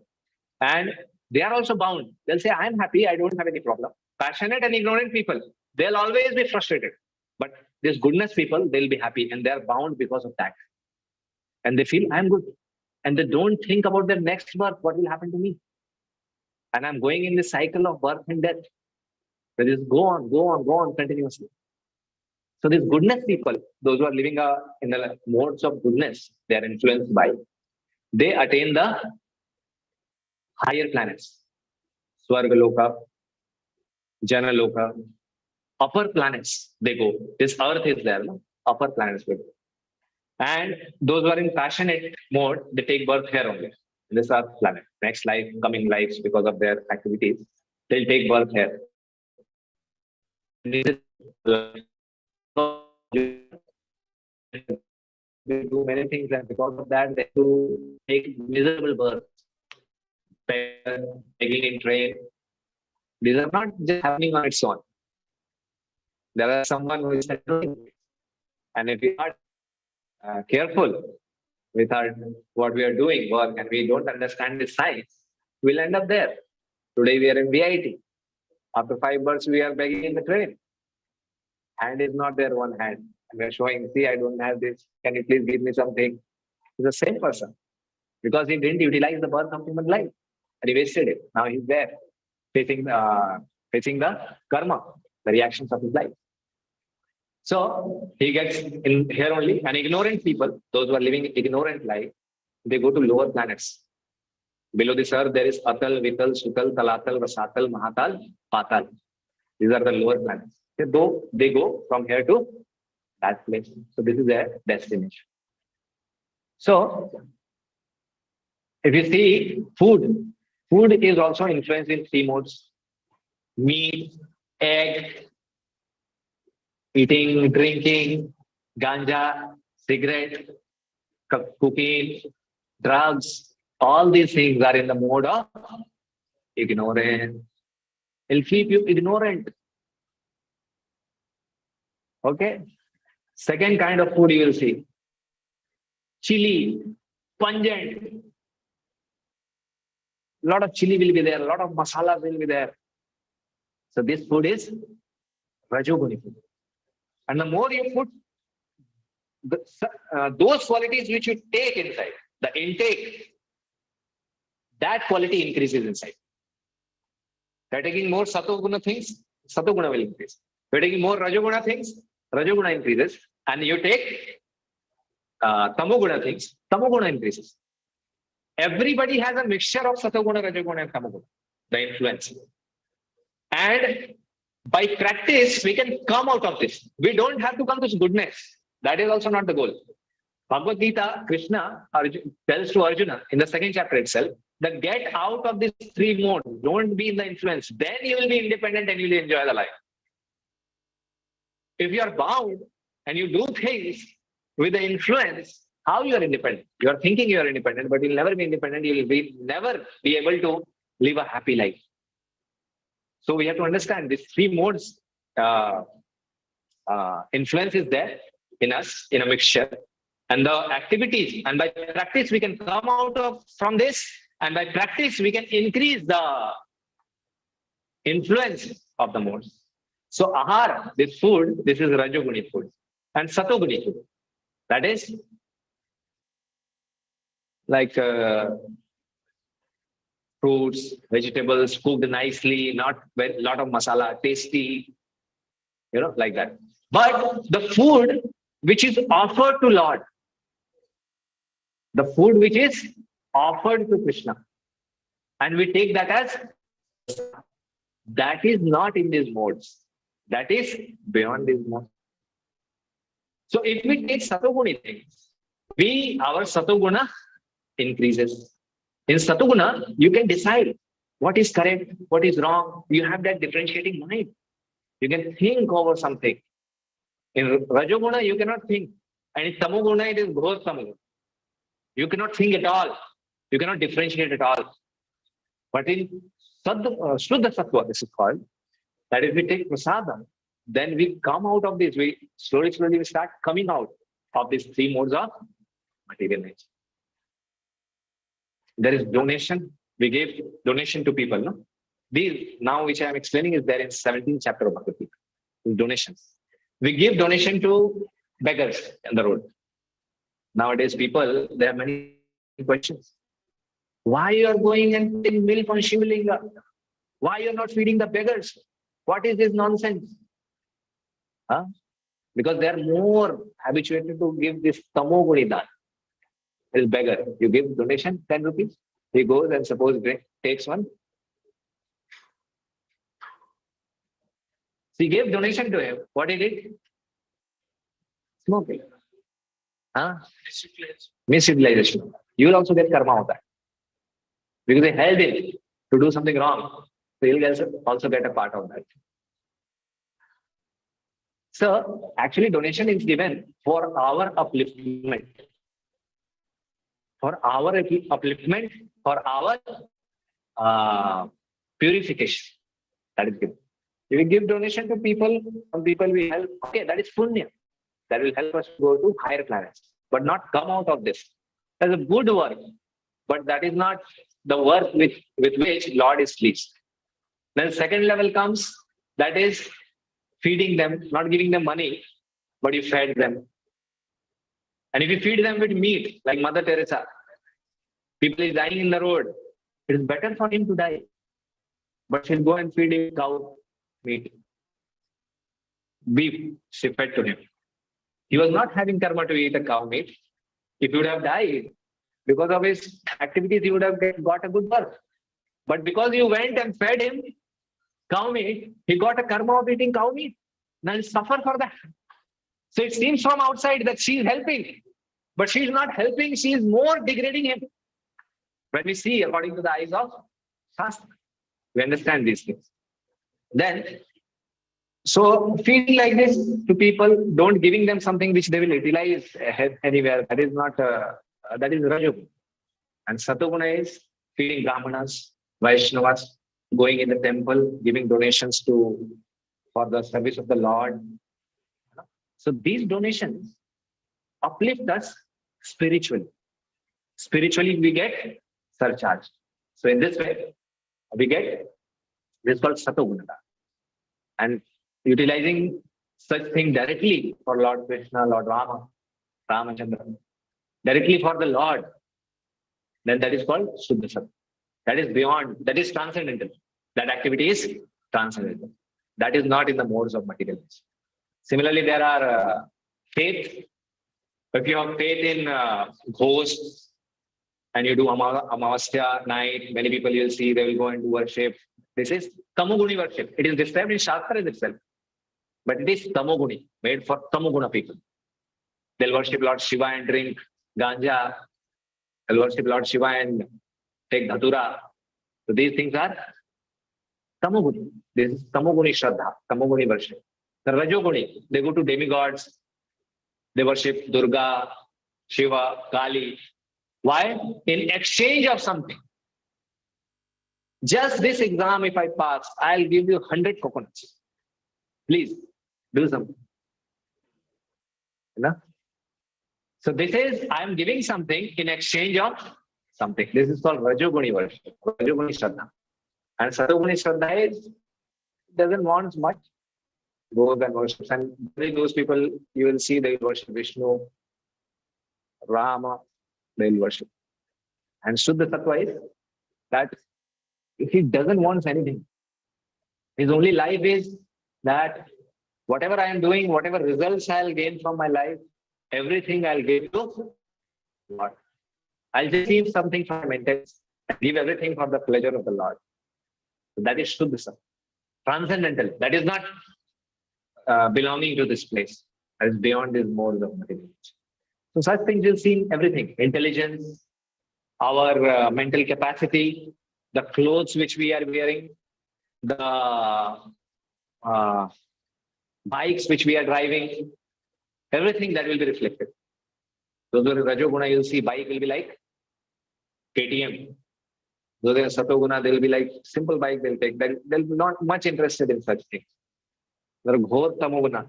And they are also bound. They'll say, I'm happy, I don't have any problem. Passionate and ignorant people, they'll always be frustrated. But these goodness people, they'll be happy, and they're bound because of that. And they feel, I'm good. And they don't think about their next birth, what will happen to me. And I'm going in this cycle of birth and death. They just go on continuously. So these goodness people, those who are living in the modes of goodness, they are influenced by, they attain the higher planets. Swargaloka, Janaloka, upper planets they go. This earth is there, no? Upper planets they go. And those who are in passionate mode, they take birth here only, in this earth planet. Next life, coming lives, because of their activities, they'll take birth here. They do many things, and because of that, they do take miserable births. Taking in train. These are not just happening on its own. There are someone who is doing it. And if we are careful with what we are doing, work, and we don't understand the science, we'll end up there. Today we are in VIT. After 5 births, we are begging in the train. Hand is not there, one hand. And we're showing, see, I don't have this. Can you please give me something? He's the same person. Because he didn't utilize the birth of human life. And he wasted it. Now he's there, facing the karma, the reactions of his life. So he gets in here only. And ignorant people, those who are living ignorant life, they go to lower planets. Below this earth, there is Atal, Vital, Sutal, Talatal, Rasatal, Mahatal, Patal. These are the lower planets. They go from here to that place. So this is their destination. So if you see food, Food is also influenced in three modes: meat, egg, eating, drinking, ganja, cigarette, cooking, drugs. All these things are in the mode of ignorance. It'll keep you ignorant. Okay. Second kind of food you will see: chili, pungent. A lot of chili will be there, a lot of masala will be there. So this food is Rajoguni food. And the more you put those qualities which you take inside, the intake, that quality increases inside. You're taking more Satoguna things, Satoguna will increase. You're taking more Rajoguna things, Rajoguna increases. And you take Tamoguna things, Tamoguna increases. Everybody has a mixture of Satoguna, Rajoguna, and Tamoguna, the influence. And by practice, we can come out of this. We don't have to come to goodness. That is also not the goal. Bhagavad Gita, Krishna tells to Arjuna in the second chapter itself that get out of these three modes. Don't be in the influence. Then you will be independent and you will enjoy the life. If you are bound and you do things with the influence, how you are independent? You are thinking you are independent, but you'll never be independent. You will never be able to live a happy life. So we have to understand these three modes. Influence is there in us in a mixture, and the activities. And by practice, we can come out from this. And by practice, we can increase the influence of the modes. So ahara, this food, this is Rajoguni food, and Satoguni food. That is like fruits, vegetables cooked nicely, not a lot of masala, tasty, like that. But the food which is offered to Lord, the food which is offered to Krishna, and we take that as, that is not in these modes. That is beyond these modes. So if we take Satoguni things, our Satoguna increases. In Satoguna, you can decide what is correct, what is wrong. You have that differentiating mind. You can think over something. In Rajoguna, you cannot think. And in Tamoguna, it is Ghor Tamoguna. You cannot think at all. You cannot differentiate at all. But in Shuddha Sattva, this is called, that if we take prasadam, then we come out of this. We slowly we start coming out of these three modes of material nature. There is donation. We gave donation to people. No? These now which I am explaining is there in 17th chapter of Bhagavad Gita. Donations. We give donation to beggars on the road. Nowadays, people, they have many questions. Why you are going and taking milk on Shivlinga? Why you are not feeding the beggars? What is this nonsense? Huh? Because they are more habituated to give this tamoguni dan. This beggar, you give donation 10 rupees. He goes and suppose takes one. So he gave donation to him. What he did? Smoking. Huh? Miscivilization. You will also get karma of that. Because they held him to do something wrong. So he'll also get a part of that. So actually donation is given for our upliftment. For our upliftment, for our purification. That is given. If we give donation to people, some people we help, okay, that is punya. That will help us go to higher planets, but not come out of this. That's a good work, but that is not the work with which Lord is pleased. Then second level comes, that is feeding them, not giving them money, but you fed them. And if you feed them with meat, like Mother Teresa, people is dying in the road, it is better for him to die. But she'll go and feed him cow meat. Beef, she fed to him. He was not having karma to eat a cow meat. If he would have died, because of his activities, he would have got a good birth. But because you went and fed him cow meat, he got a karma of eating cow meat. Now he'll suffer for that. So it seems from outside that she is helping, but she is not helping. She is more degrading him. When we see according to the eyes of Shastra. We understand these things. Then, so feeding like this to people, don't giving them something which they will utilize anywhere. That is not, that is Rajoguna. And Satoguna is feeding Brahmanas, Vaishnavas, going in the temple, giving donations for the service of the Lord. So these donations uplift us spiritually. Spiritually, we get surcharged. So in this way, we get this is called Satoguna. And utilizing such thing directly for Lord Krishna, Lord Rama, Ramachandra, directly for the Lord, then that is called Shuddha Sattva. That is beyond, that is transcendental. That activity is transcendental. That is not in the modes of materialism. Similarly, there are faith. If you have faith in ghosts and you do Amavasya night, many people you'll see they will go and do worship. This is Tamoguni worship. It is described in Shastra itself. But it is Tamoguni, made for Tamoguna people. They'll worship Lord Shiva and drink ganja. They'll worship Lord Shiva and take dhatura. So these things are Tamoguni. This is Tamoguni Shraddha, Tamoguni worship. The Rajoguni, they go to demigods. They worship Durga, Shiva, Kali. Why? In exchange of something. Just this exam, if I pass, I'll give you 100 coconuts. Please do something. You know? So this is, I'm giving something in exchange of something. This is called Rajoguni worship, Rajoguni Shraddha. And Satoguni Shraddha doesn't want much. Goes and worships. And those people, you will see they will worship Vishnu, Rama, they will worship. And Shuddha Sattva is that he doesn't want anything. His only life is that whatever I am doing, whatever results I'll gain from my life, everything I'll give to Lord. I'll just receive something from my mentors and give everything for the pleasure of the Lord. So that is Shuddha Sattva. Transcendental. That is not belonging to this place. That is beyond this mode of materialism. So such things you'll see in everything. Intelligence, our mental capacity, the clothes which we are wearing, the bikes which we are driving, everything that will be reflected. Those who are Rajoguna, you'll see bike will be like KTM. Those who are Satoguna, they will be like simple bike they'll take. They'll be not much interested in such things. They're Ghor Tamoguna.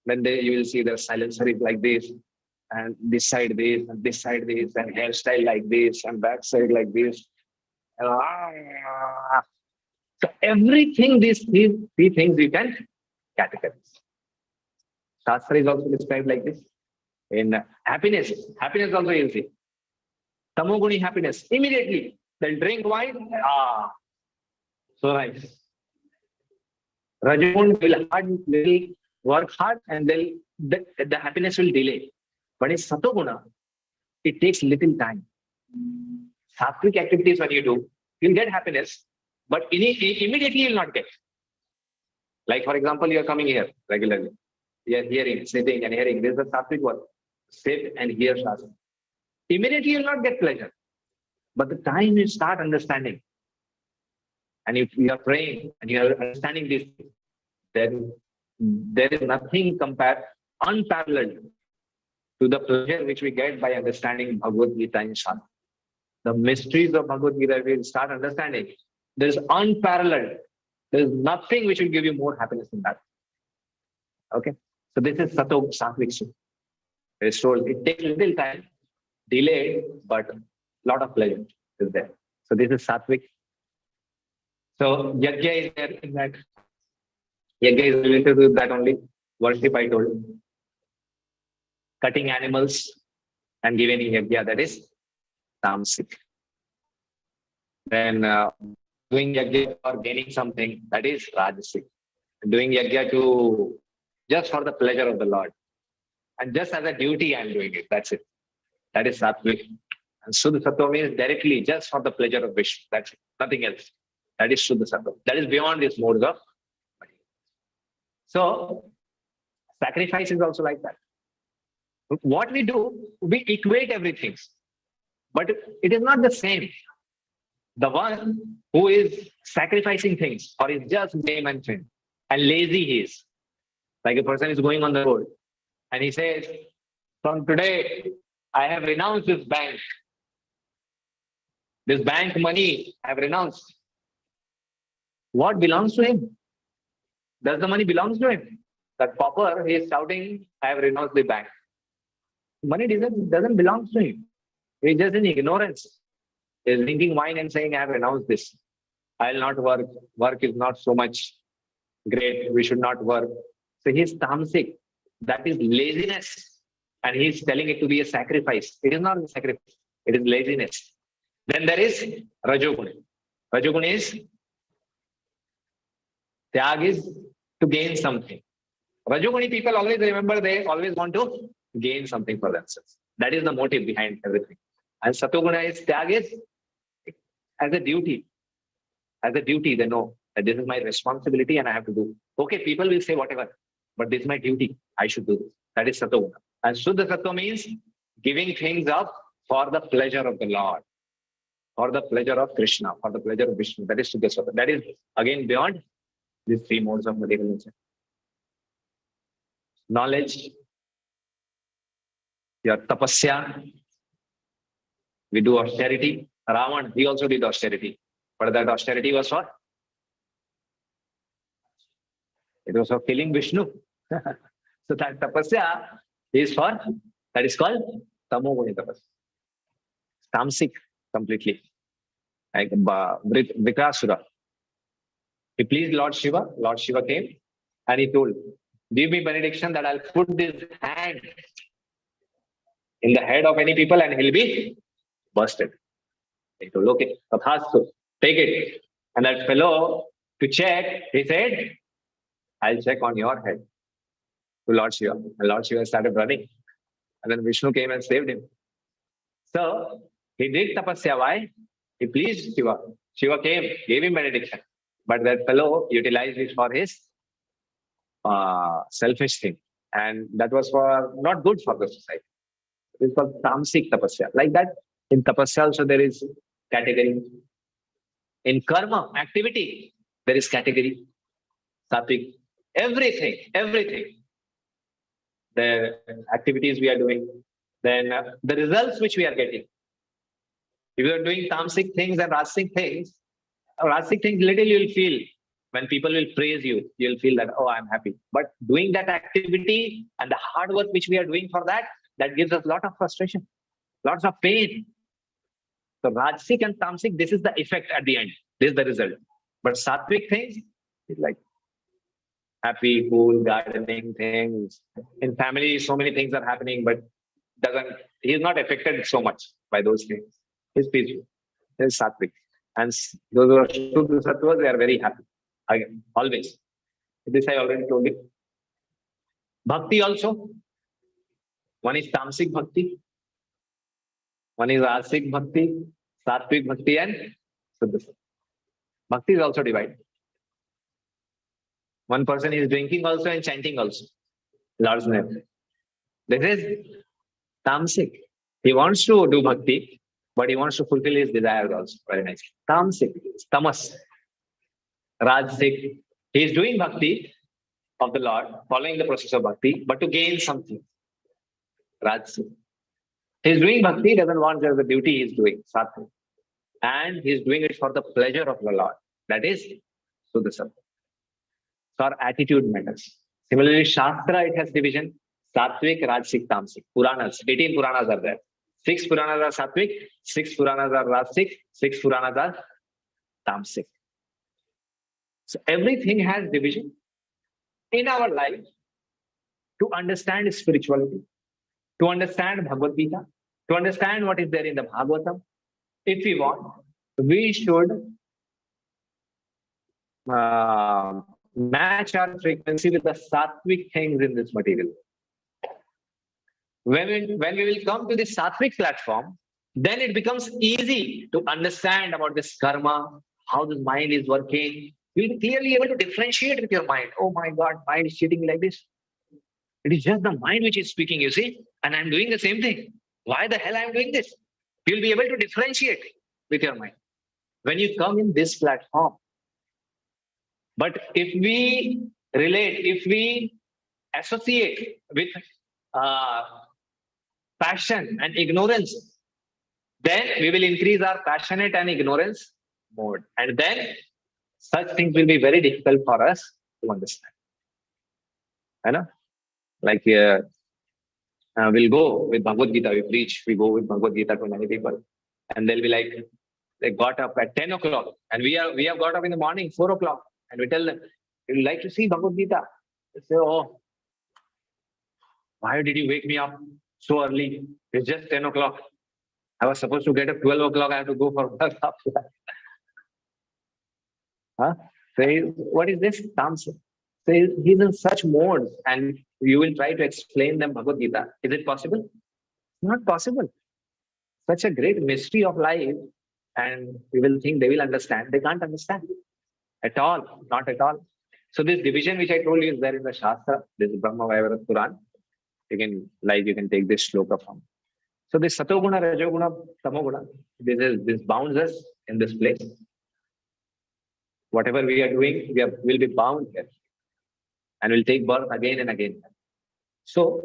Then you will see their silencer is like this, and this side this, and this side this, and hairstyle like this, and back side like this. So everything, these three things you can categorize. Shastra is also described like this. In happiness also you'll see. Tamoguni happiness. Immediately, they'll drink wine. So nice. Rajoguna will work hard and the happiness will delay. But in Satoguna, it takes little time. Sattvic activities when you do, you'll get happiness, but immediately you'll not get. Like for example, you are coming here regularly. You are hearing, sitting and hearing. This is the Sattvic one. Sit and hear Shastra. Immediately you'll not get pleasure. But the time you start understanding, and if you are praying and you are understanding this, then there is nothing unparalleled to the pleasure which we get by understanding Bhagavad Gita and Shastra. The mysteries of Bhagavad Gita, we will start understanding. There is unparalleled. There is nothing which will give you more happiness than that. Okay? So this is Sattvic Sukha. It is told, it takes little time, delayed, but a lot of pleasure is there. So this is Sattvic. So Yajna is there in that. Yajna is related to that only. Worship I told. Cutting animals and giving Yajna, that is Tamasic. Then doing Yajna for gaining something, that is Rajasic. Doing Yajna just for the pleasure of the Lord. And just as a duty, I am doing it. That's it. That is Sattvic. And Shuddha Sattva means directly just for the pleasure of Vishnu. That's it. Nothing else. That is Shuddha Sattva. That is beyond this modes of. So, sacrifice is also like that. What we do, we equate everything. But it is not the same. The one who is sacrificing things for his just name and fame, and lazy he is. Like a person is going on the road and he says, from today, I have renounced this bank. This bank money I have renounced. What belongs to him? Does the money belongs to him? That pauper, he is shouting, I have renounced the bank. Money doesn't belong to him. He is just in ignorance. He is drinking wine and saying, I have renounced this. I will not work. Work is not so much great. We should not work. So he is tamasic. That is laziness. And he is telling it to be a sacrifice. It is not a sacrifice. It is laziness. Then there is Rajoguna. Rajoguna is Tyag is to gain something. Rajoguni people always remember they always want to gain something for themselves. That is the motive behind everything. And Satoguna is Tyag is as a duty. As a duty, they know that this is my responsibility and I have to do. Okay, people will say whatever, but this is my duty. I should do this. That is Satoguna. And Shuddha Sattva means giving things up for the pleasure of the Lord, for the pleasure of Krishna, for the pleasure of Vishnu. That is Shuddha Sattva. That is again beyond these three modes of material nature. Knowledge, your tapasya, we do austerity. Ravan, he also did austerity. But that austerity was for? It was for killing Vishnu. So that tapasya is for, that is called tamoguni tapasya. Tamasic completely. Like Vikrasura. He pleased Lord Shiva. Lord Shiva came and he told, give me benediction that I'll put this hand in the head of any people and he'll be busted. He told, okay, Tathastu, take it. And that fellow, to check, he said, I'll check on your head to Lord Shiva. And Lord Shiva started running. And then Vishnu came and saved him. So he did tapasya. Why? He pleased Shiva. Shiva came, gave him benediction. But that fellow utilized it for his selfish thing. And that was for not good for the society. It's called tamasic tapasya. Like that, in tapasya also there is category. In karma, activity, there is category. Sattvic, everything. The activities we are doing, then the results which we are getting. If you are doing tamasic things and rajasic things, little you will feel. When people will praise you, you'll feel that, oh, I'm happy. But doing that activity and the hard work which we are doing for that, that gives us a lot of frustration, lots of pain. So Rajasic and Tamasic, this is the effect at the end. This is the result. But Sattvic things, it's like happy, cool, gardening things. In family, so many things are happening, but he's not affected so much by those things. He's peaceful. He's Sattvic. And those who are Shuddha Sattva, they are very happy. Again, always. This I already told you. Bhakti also. One is Tamasic Bhakti. One is Rasic Bhakti, Sattvic Bhakti, and Shuddha Sattva. Bhakti is also divided. One person is drinking also and chanting also. Lord's name. This is Tamasic. He wants to do Bhakti, but he wants to fulfill his desires also. Very nice. Tamasic, Tamas. Rajasic, he is doing Bhakti of the Lord, following the process of Bhakti, but to gain something. Rajasic. He is doing Bhakti, doesn't want just the duty he is doing, Sattvic. And he is doing it for the pleasure of the Lord. That is Shuddha Sattva. So our attitude matters. Similarly, Shastra, it has division. Sattvic, Rajasic, Tamasic. Puranas, 18 Puranas are there. 6 Puranas are Sattvic, 6 Puranas are Rajasic, 6 Puranas are Tamasic. So everything has division. In our life, to understand spirituality, to understand Bhagavad Gita, to understand what is there in the Bhagavatam, if we want, we should match our frequency with the Sattvic things in this material. When we will come to the Sattvic platform, then it becomes easy to understand about this karma, how this mind is working. You'll be clearly able to differentiate with your mind. Oh my God, mind is cheating like this. It is just the mind which is speaking, you see, and I'm doing the same thing. Why the hell I'm doing this? You'll be able to differentiate with your mind. when you come in this platform. But if we relate, if we associate with uh, passion and ignorance, then we will increase our passionate and ignorance mode. And then such things will be very difficult for us to understand. You know, like we'll go with Bhagavad Gita, we preach, we go with Bhagavad Gita to many people, and they'll be like, they got up at 10 o'clock, and we have got up in the morning, 4 o'clock, and we tell them, you'd like to see Bhagavad Gita? They say, oh, why did you wake me up so early? It's just 10 o'clock. I was supposed to get up 12 o'clock. I have to go for work after that. Huh? Say, what is this? Tamsa. Say, he's in such modes, and you will try to explain them Bhagavad Gita. Is it possible? Not possible. Such a great mystery of life, and we will think they will understand. They can't understand at all. Not at all. So this division which I told you is there in the Shastra, this Brahma Vaivarat Puran. You can take this shloka from. So this Satoguna, Rajoguna, Tamoguna, this bounds us in this place. Whatever we are doing, will be bound here. And will take birth again and again. So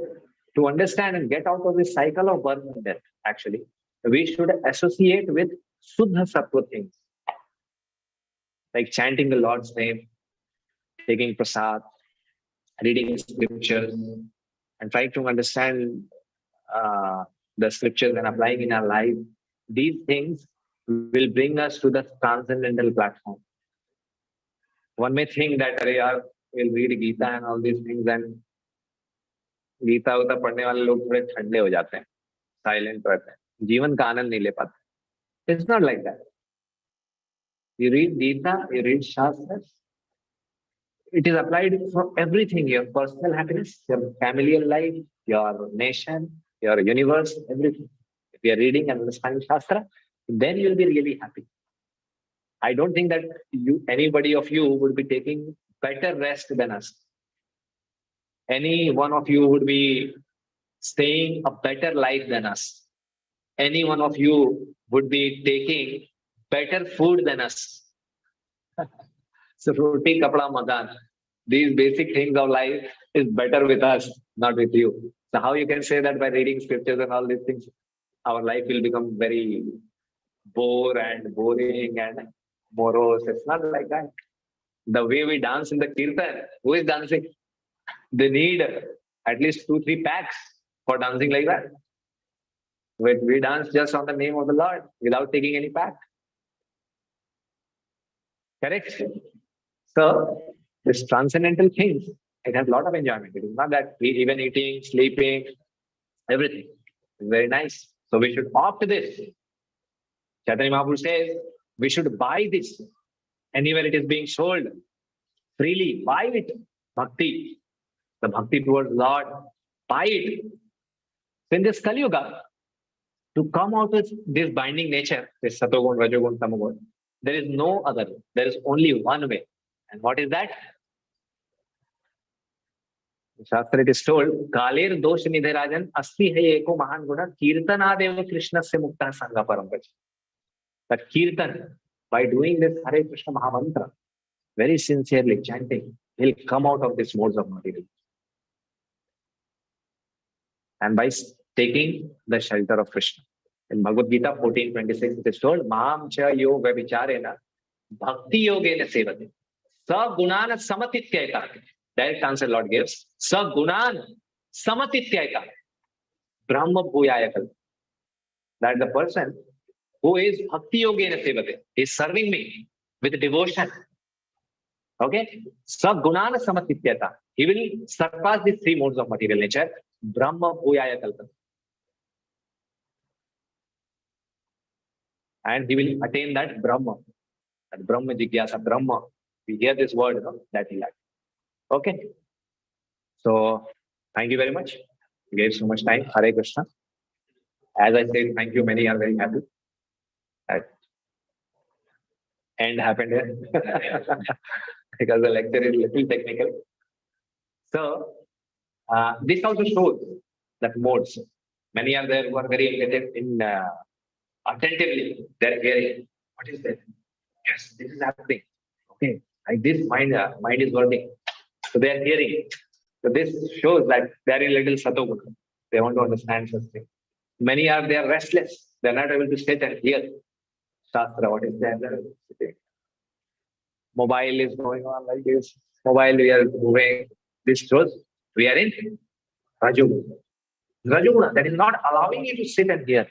to understand and get out of this cycle of birth and death, actually, we should associate with Suddha Sattva things. Like chanting the Lord's name, taking prasad, reading scriptures, and trying to understand the scriptures and applying in our life. These things will bring us to the transcendental platform. One may think that we'll read Gita and all these things, and Gita उता पढ़ने वाले लोग थोड़े ठंडे हो जाते हैं, silent रहते हैं, जीवन का आनंद नहीं ले पाते. It's not like that. You read Gita, you read Shastras. It is applied for everything, your personal happiness, your familial life, your nation, your universe, everything. If you are reading and understanding Shastra, then you'll be really happy. I don't think that anybody of you would be taking better rest than us. Any one of you would be staying a better life than us. Any one of you would be taking better food than us. So roti, kapda, makan, these basic things of life is better with us, not with you. So how you can say that by reading scriptures and all these things, our life will become very boring and morose? It's not like that. The way we dance in the kirtan, who is dancing? They need at least 2-3 packs for dancing like that. We dance just on the name of the Lord without taking any pack. Correct? So, this transcendental things, it has a lot of enjoyment. It is not that even eating, sleeping, everything is very nice. So, we should opt this. Chaitanya Mahaprabhu says, we should buy this. Anywhere it is being sold, freely, buy it. Bhakti. The bhakti towards Lord, buy it. So in this Kali Yuga, to come out of this binding nature, this Satogun, Rajogun, Tamogun, there is no other. There is only one way. And what is that? In Shastra it is told, Kaler dosh nidhe rajan, asti hai eko mahan guna, kirtanadeva Krishna se mukta sangha parampaj. That kirtan, by doing this Hare Krishna Mahamantra, very sincerely chanting, he'll come out of this modes of material. And by taking the shelter of Krishna. In Bhagavad Gita 14:26, it is told, Maham cha yoga vicharena bhakti yogena sevate. Sa gunana samatityayaka. Direct answer Lord gives. Sa gunana samatityayaka. Brahma bhuyayakal. That the person who is bhakti yogena sevate is serving me with devotion. Okay? Sa gunana samatityayaka. He will surpass these 3 modes of material nature. Brahma Bhuyaya Kalpana. And he will attain that Brahma Jigyasa, Brahma. We hear this word, that he had. Okay. So, thank you very much. You gave so much time. Hare Krishna. As I said, thank you. Many are very happy. That end happened here. Because the lecture is little technical. So, this also shows that modes. Many are there who are very interested in attentively. They're hearing. What is that? Yes, this is happening. Okay, like this mind is working. So they are hearing. So this shows that they are in little satoguna. They want to understand something. Many are they are restless. They are not able to sit and hear Shastra. What is there? Mobile is going on like this. Mobile we are moving. This shows we are in Rajuguna. Rajuguna that is not allowing you to sit and hear.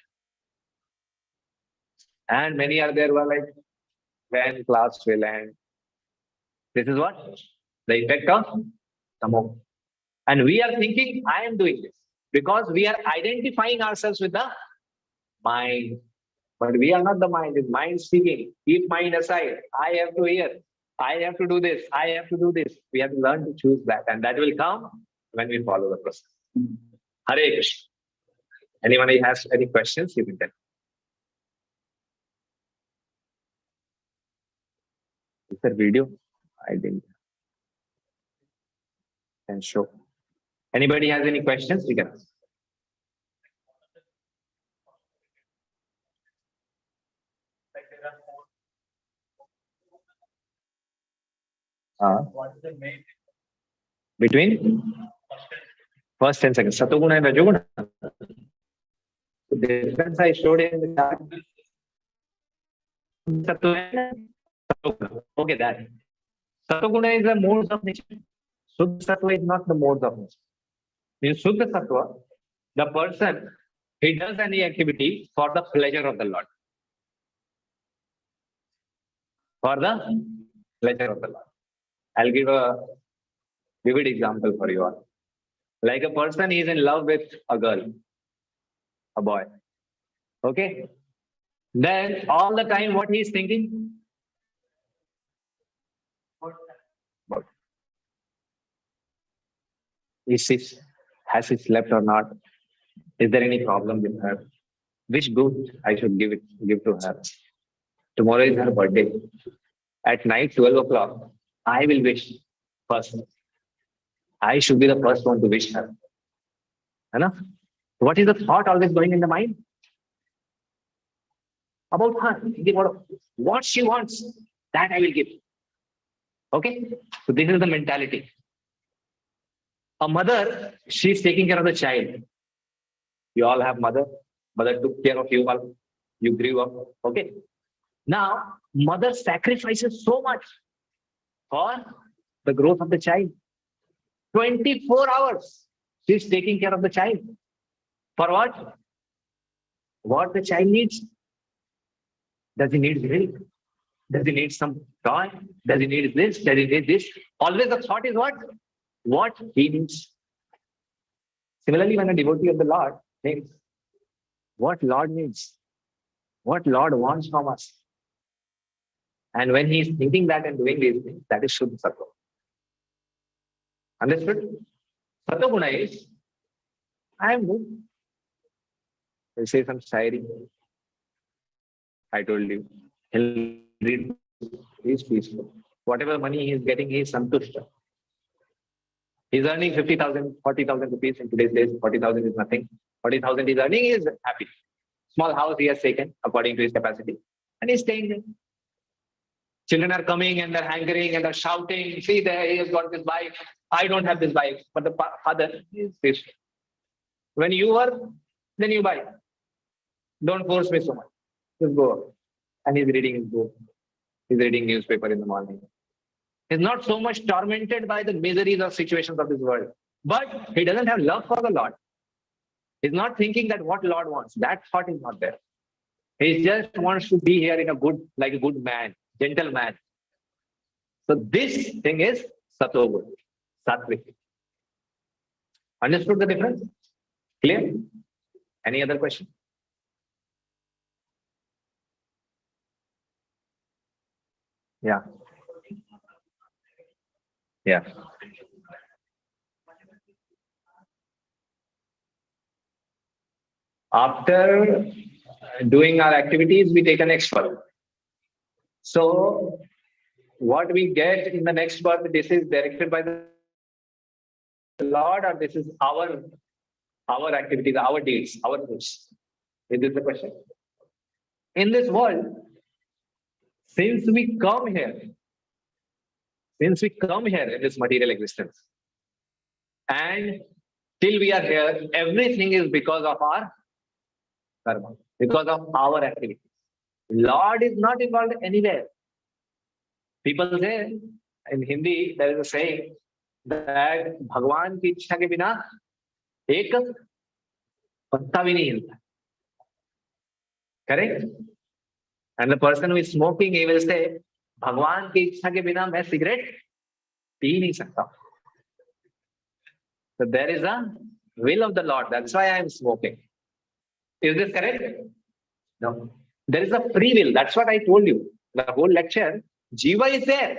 And many are there who are like when class will end. This is what the effect of Tamo. And we are thinking, I am doing this because we are identifying ourselves with the mind. But we are not the mind, it's mind speaking. Keep mind aside. I have to hear. I have to do this. I have to do this. We have to learn to choose that. And that will come when we follow the process. Hare Krishna. Anyone who has any questions, you can tell. Is there video? I didn't. Can show. Anybody has any questions? We can ask. Between first and second, Satoguna and Rajoguna. The difference I showed in the chart. Okay, that. Satoguna is the modes of nature. Suddha Sattva is not the modes of nature. In Suddha Sattva, the person, he does any activity for the pleasure of the Lord. For the pleasure of the Lord. I'll give a vivid example for you all. Like a person is in love with a girl, a boy. Okay? Then all the time what he is thinking? What? Has he slept or not? Is there any problem with her? Which gift I should give to her? Tomorrow is her birthday. At night, 12 o'clock, I will wish first. I should be the first one to wish her. Enough? What is the thought always going in the mind? About her. What she wants, that I will give. Okay? So this is the mentality. A mother, she's taking care of the child. You all have mother. Mother took care of you all. You grew up. Okay? Now, mother sacrifices so much for the growth of the child. 24 hours. She's taking care of the child. For what? What the child needs. Does he need milk? Does he need some toy? Does he need this? Does he need this? Always the thought is what? What he needs. Similarly, when a devotee of the Lord thinks, what Lord needs? What Lord wants from us? And when he is thinking that and doing these things, that is Shuddha Sattva. Understood? Sattva is, I am good. He'll say some shairi. I told you. He'll read. He is peaceful. Whatever money he is getting, he is santushta. He is earning 50,000, 40,000 rupees in today's days. 40,000 is nothing. 40,000 he is earning, he is happy. Small house he has taken according to his capacity. And he is staying there. Children are coming and they're hankering and they're shouting. See there, he has got this bike. I don't have this bike. But the father is peaceful. When you work, then you buy. Don't force me so much. Just go up. And he's reading his book. He's reading newspaper in the morning. He's not so much tormented by the miseries or situations of this world. But he doesn't have love for the Lord. He's not thinking that what Lord wants. That thought is not there. He just wants to be here in a good, like a good man, gentle man. So this thing is Sattva, Sattvic. Understood the difference? Clear? Any other question? Yeah. Yeah. After doing our activities, we take a next birth. So what we get in the next birth, this is directed by the Lord, or this is our activities, our deeds, our goods? Is this the question? In this world, Since we come here, since we come here in this material existence, and till we are here, everything is because of our karma, because of our activity. Lord is not involved anywhere. People say in Hindi, there is a saying that भगवान की इच्छा के बिना एक पत्ता भी नहीं हिलता. Correct? And the person who is smoking, he will say, भगवान की इच्छा के बिना मैं सिगरेट पी नहीं सकता. So there is a will of the Lord. That's why I am smoking. Is this correct? No. There is a free will. That's what I told you. The whole lecture, Jiva is there.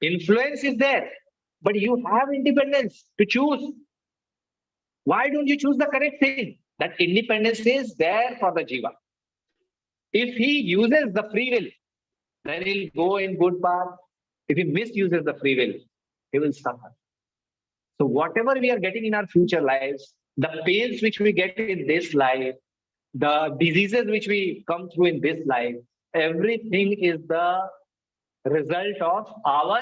Influence is there. But you have independence to choose. Why don't you choose the correct thing? That independence is there for the Jiva. If he uses the free will, then he'll go in good path. If he misuses the free will, he will suffer. So whatever we are getting in our future lives, the pains which we get in this life, the diseases which we come through in this life, everything is the result of our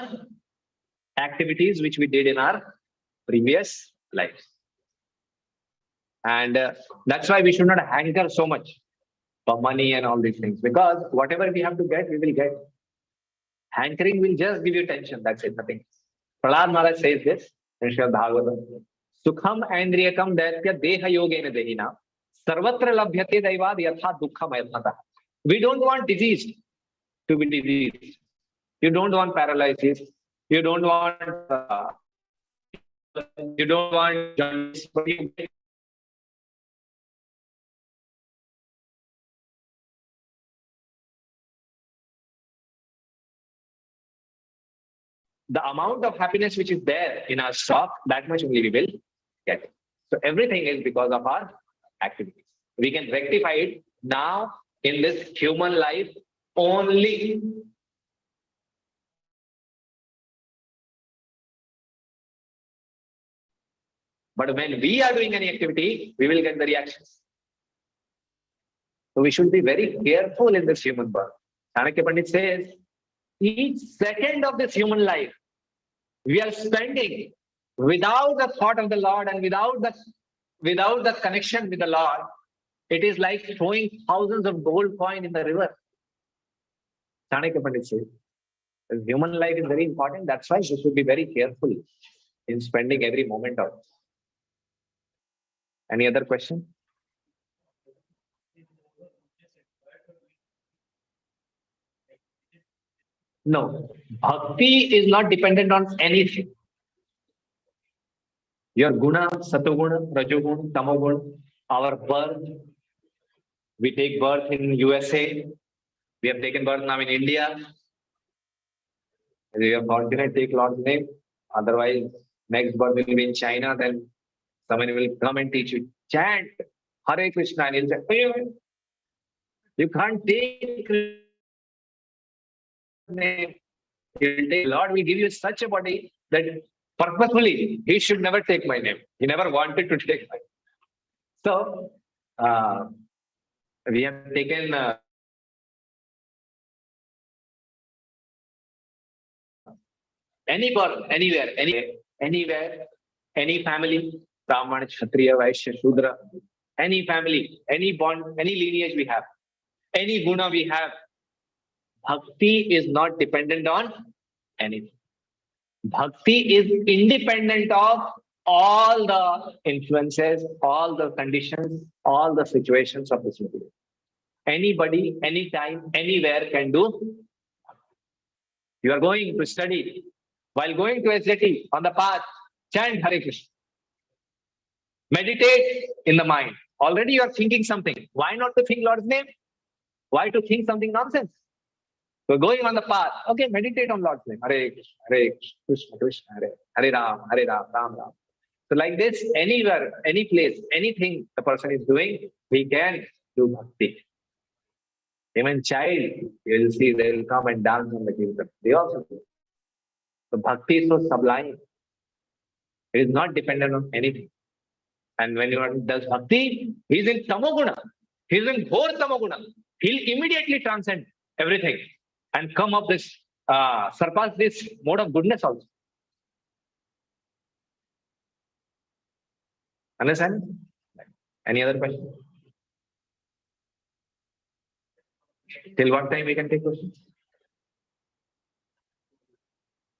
activities which we did in our previous lives. And that's why we should not hanker so much for money and all these things, because whatever we have to get, we will get. Hankering will just give you tension. That's it, nothing. Prahlad Maharaj says this in Srimad Bhagavatam. Sukham andriyakam daitya deha yogena dehina sarvatra labhyate daivad yatha dukkham ayatmata. We don't want disease to be diseased. You don't want paralysis. You don't want jaundice. The amount of happiness which is there in our stock, that much only we will get. So everything is because of our activities. We can rectify it now in this human life only. But when we are doing any activity, we will get the reactions. So we should be very careful in this human birth. Chanakya Pandit says, each second of this human life, we are spending without the thought of the Lord and without the connection with the Lord. It is like throwing thousands of gold coins in the river. Chanakya Pandit says, human life is very important. That's why we should be very careful in spending every moment of it. Any other question? No, bhakti is not dependent on anything. Your guna, satoguna, rajoguna, tamoguna, our birth. We take birth in USA. We have taken birth now in India. If you are fortunate, take Lord's name. Otherwise, next birth will be in China. Then someone will come and teach you. Chant Hare Krishna. And you'll say, you can't take name. Lord will give you such a body that purposefully he should never take my name. He never wanted to take my name. So we have taken any birth, anywhere, any family, Brahman, Kshatriya, Vaishya, Shudra, any family, any bond, any lineage we have, any guna we have. Bhakti is not dependent on anything. Bhakti is independent of all the influences, all the conditions, all the situations of this world. Anybody, anytime, anywhere can do. You are going to study. While going to SJT on the path, chant Hare Krishna. Meditate in the mind. Already you are thinking something. Why not to think Lord's name? Why to think something nonsense? So going on the path, okay, meditate on Lord's name. Hare Krishna, Krishna Krishna, Hare Ram, Ram Ram. So like this, anywhere, any place, anything the person is doing, we can do bhakti. Even child, you will see they will come and dance on the kirtan. They also do. So bhakti is so sublime. It is not dependent on anything. And when one does bhakti, he is in tamoguna. He is in ghor tamoguna. He'll immediately transcend everything. and come up this, surpass this mode of goodness also. Understand? Any other question? Till what time we can take questions?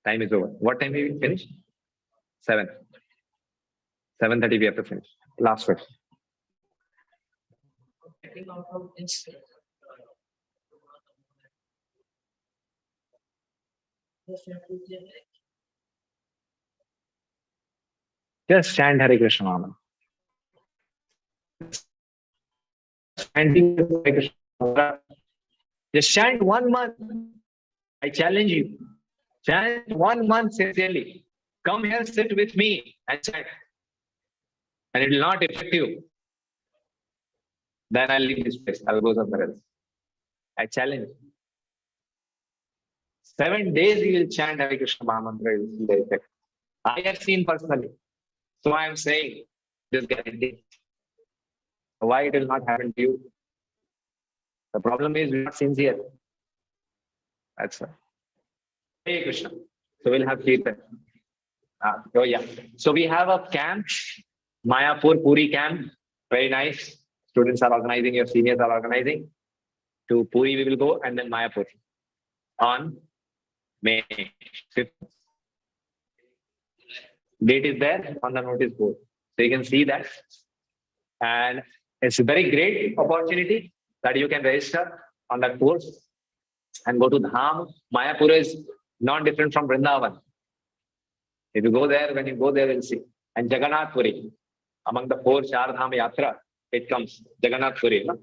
Time is over. What time we will finish? 7. 7:30 we have to finish. Last question. Just chant Hare Krishna Mama. Chanting Hare Krishna Mantra. Just chant 1 month. I challenge you. Chant 1 month sincerely. Come here, sit with me and chant. And it will not affect you. Then I'll leave this place. I'll go somewhere else. I challenge. 7 days you will chant Hare Krishna Maha Mantra. You will see the effect. I have seen personally. So I am saying this guarantee. Why it will not happen to you? The problem is we're not sincere. That's why. Hare Krishna. So we'll have Kirtan. Oh yeah. So we have a camp, Mayapur Puri camp. Very nice. Students are organizing, your seniors are organizing. To Puri we will go and then Mayapur on May 5th. Date is there on the notice board. So you can see that. And it's a very great opportunity that you can register on that course and go to Dham. Mayapur is not different from Vrindavan. If you go there, when you go there, you'll see. And Jagannath Puri, among the 4 Char Dham Yatra, it comes Jagannath Puri. No?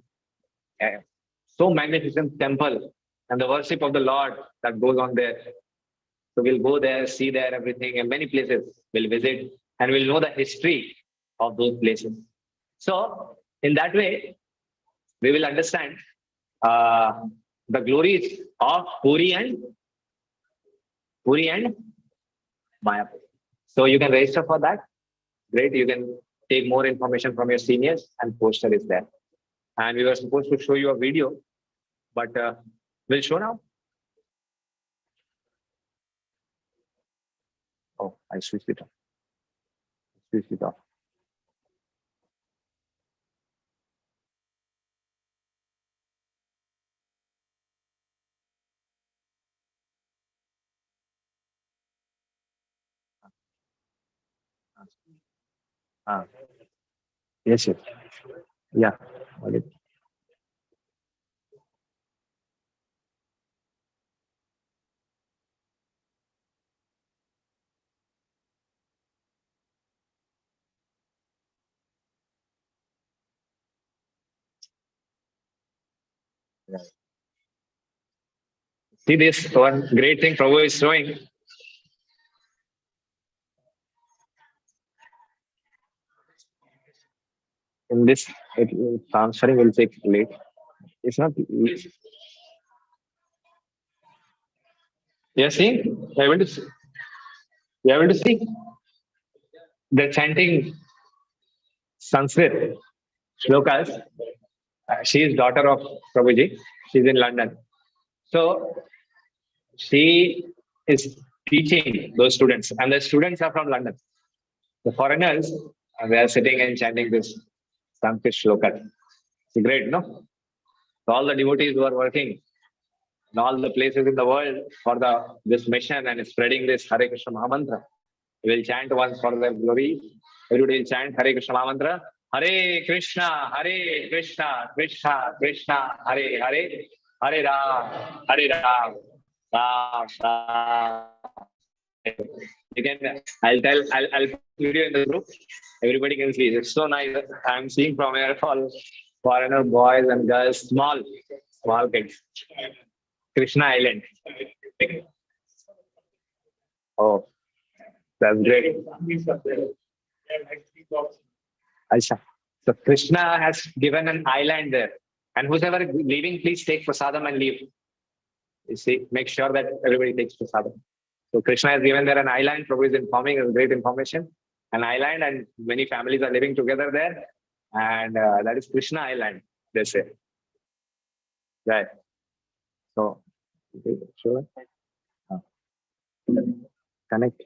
So magnificent temple and the worship of the Lord that goes on there. So we'll go there, see there everything, and many places we'll visit and we'll know the history of those places. So in that way, we will understand the glories of Puri and Mayapur. So you can register for that. Great. You can take more information from your seniors and poster is there. And we were supposed to show you a video, but we'll show now. Oh, I switched it off. Switched it off. Yes, yes. Yeah. Got it. See this one great thing Prabhu is showing. In this, transferring will take late. It's not. You're seeing? You're able to see? You're able to see? They're chanting Sanskrit shlokas. She is daughter of Prabhuji. She's in London. So she is teaching those students, and the students are from London. The foreigners, they are sitting and chanting this Sanskrit shlokas. It's great, no? So all the devotees who are working in all the places in the world for this mission and spreading this Hare Krishna Maha Mantra, we will chant once for their glory. Everybody will chant Hare Krishna Maha Mantra. Hare Krishna, Krishna Krishna, Hare Hare, Hare Ram, Ram Ram. You can, I'll put video in the group. Everybody can see. It's so nice. I'm seeing from here all foreigner boys and girls, small kids. Krishna Island. Oh, that's great. Aisha. So Krishna has given an island there. And whoever is leaving, please take prasadam and leave. You see, make sure that everybody takes prasadam. So Krishna has given there an island. Prabhu is informing us great information. An island, and many families are living together there. And that is Krishna Island, they say. Right. So Okay, sure. Uh, Connect.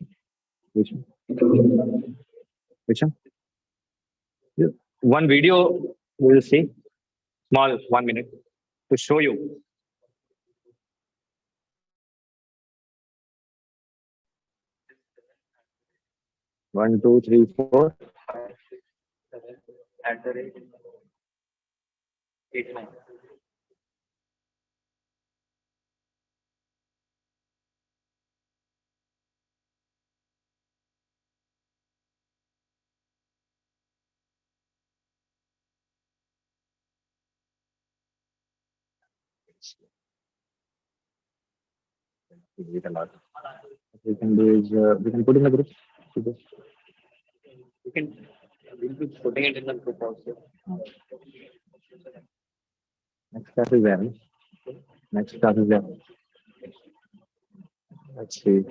Which one? Which one? Yeah. One video we will see. Small, 1 minute to show you. One, two, three, four. At the rate 89. We can not. We can do is we can put in the group. We can we'll be putting it in the group also. Next class is there. Next class is there. Let's see.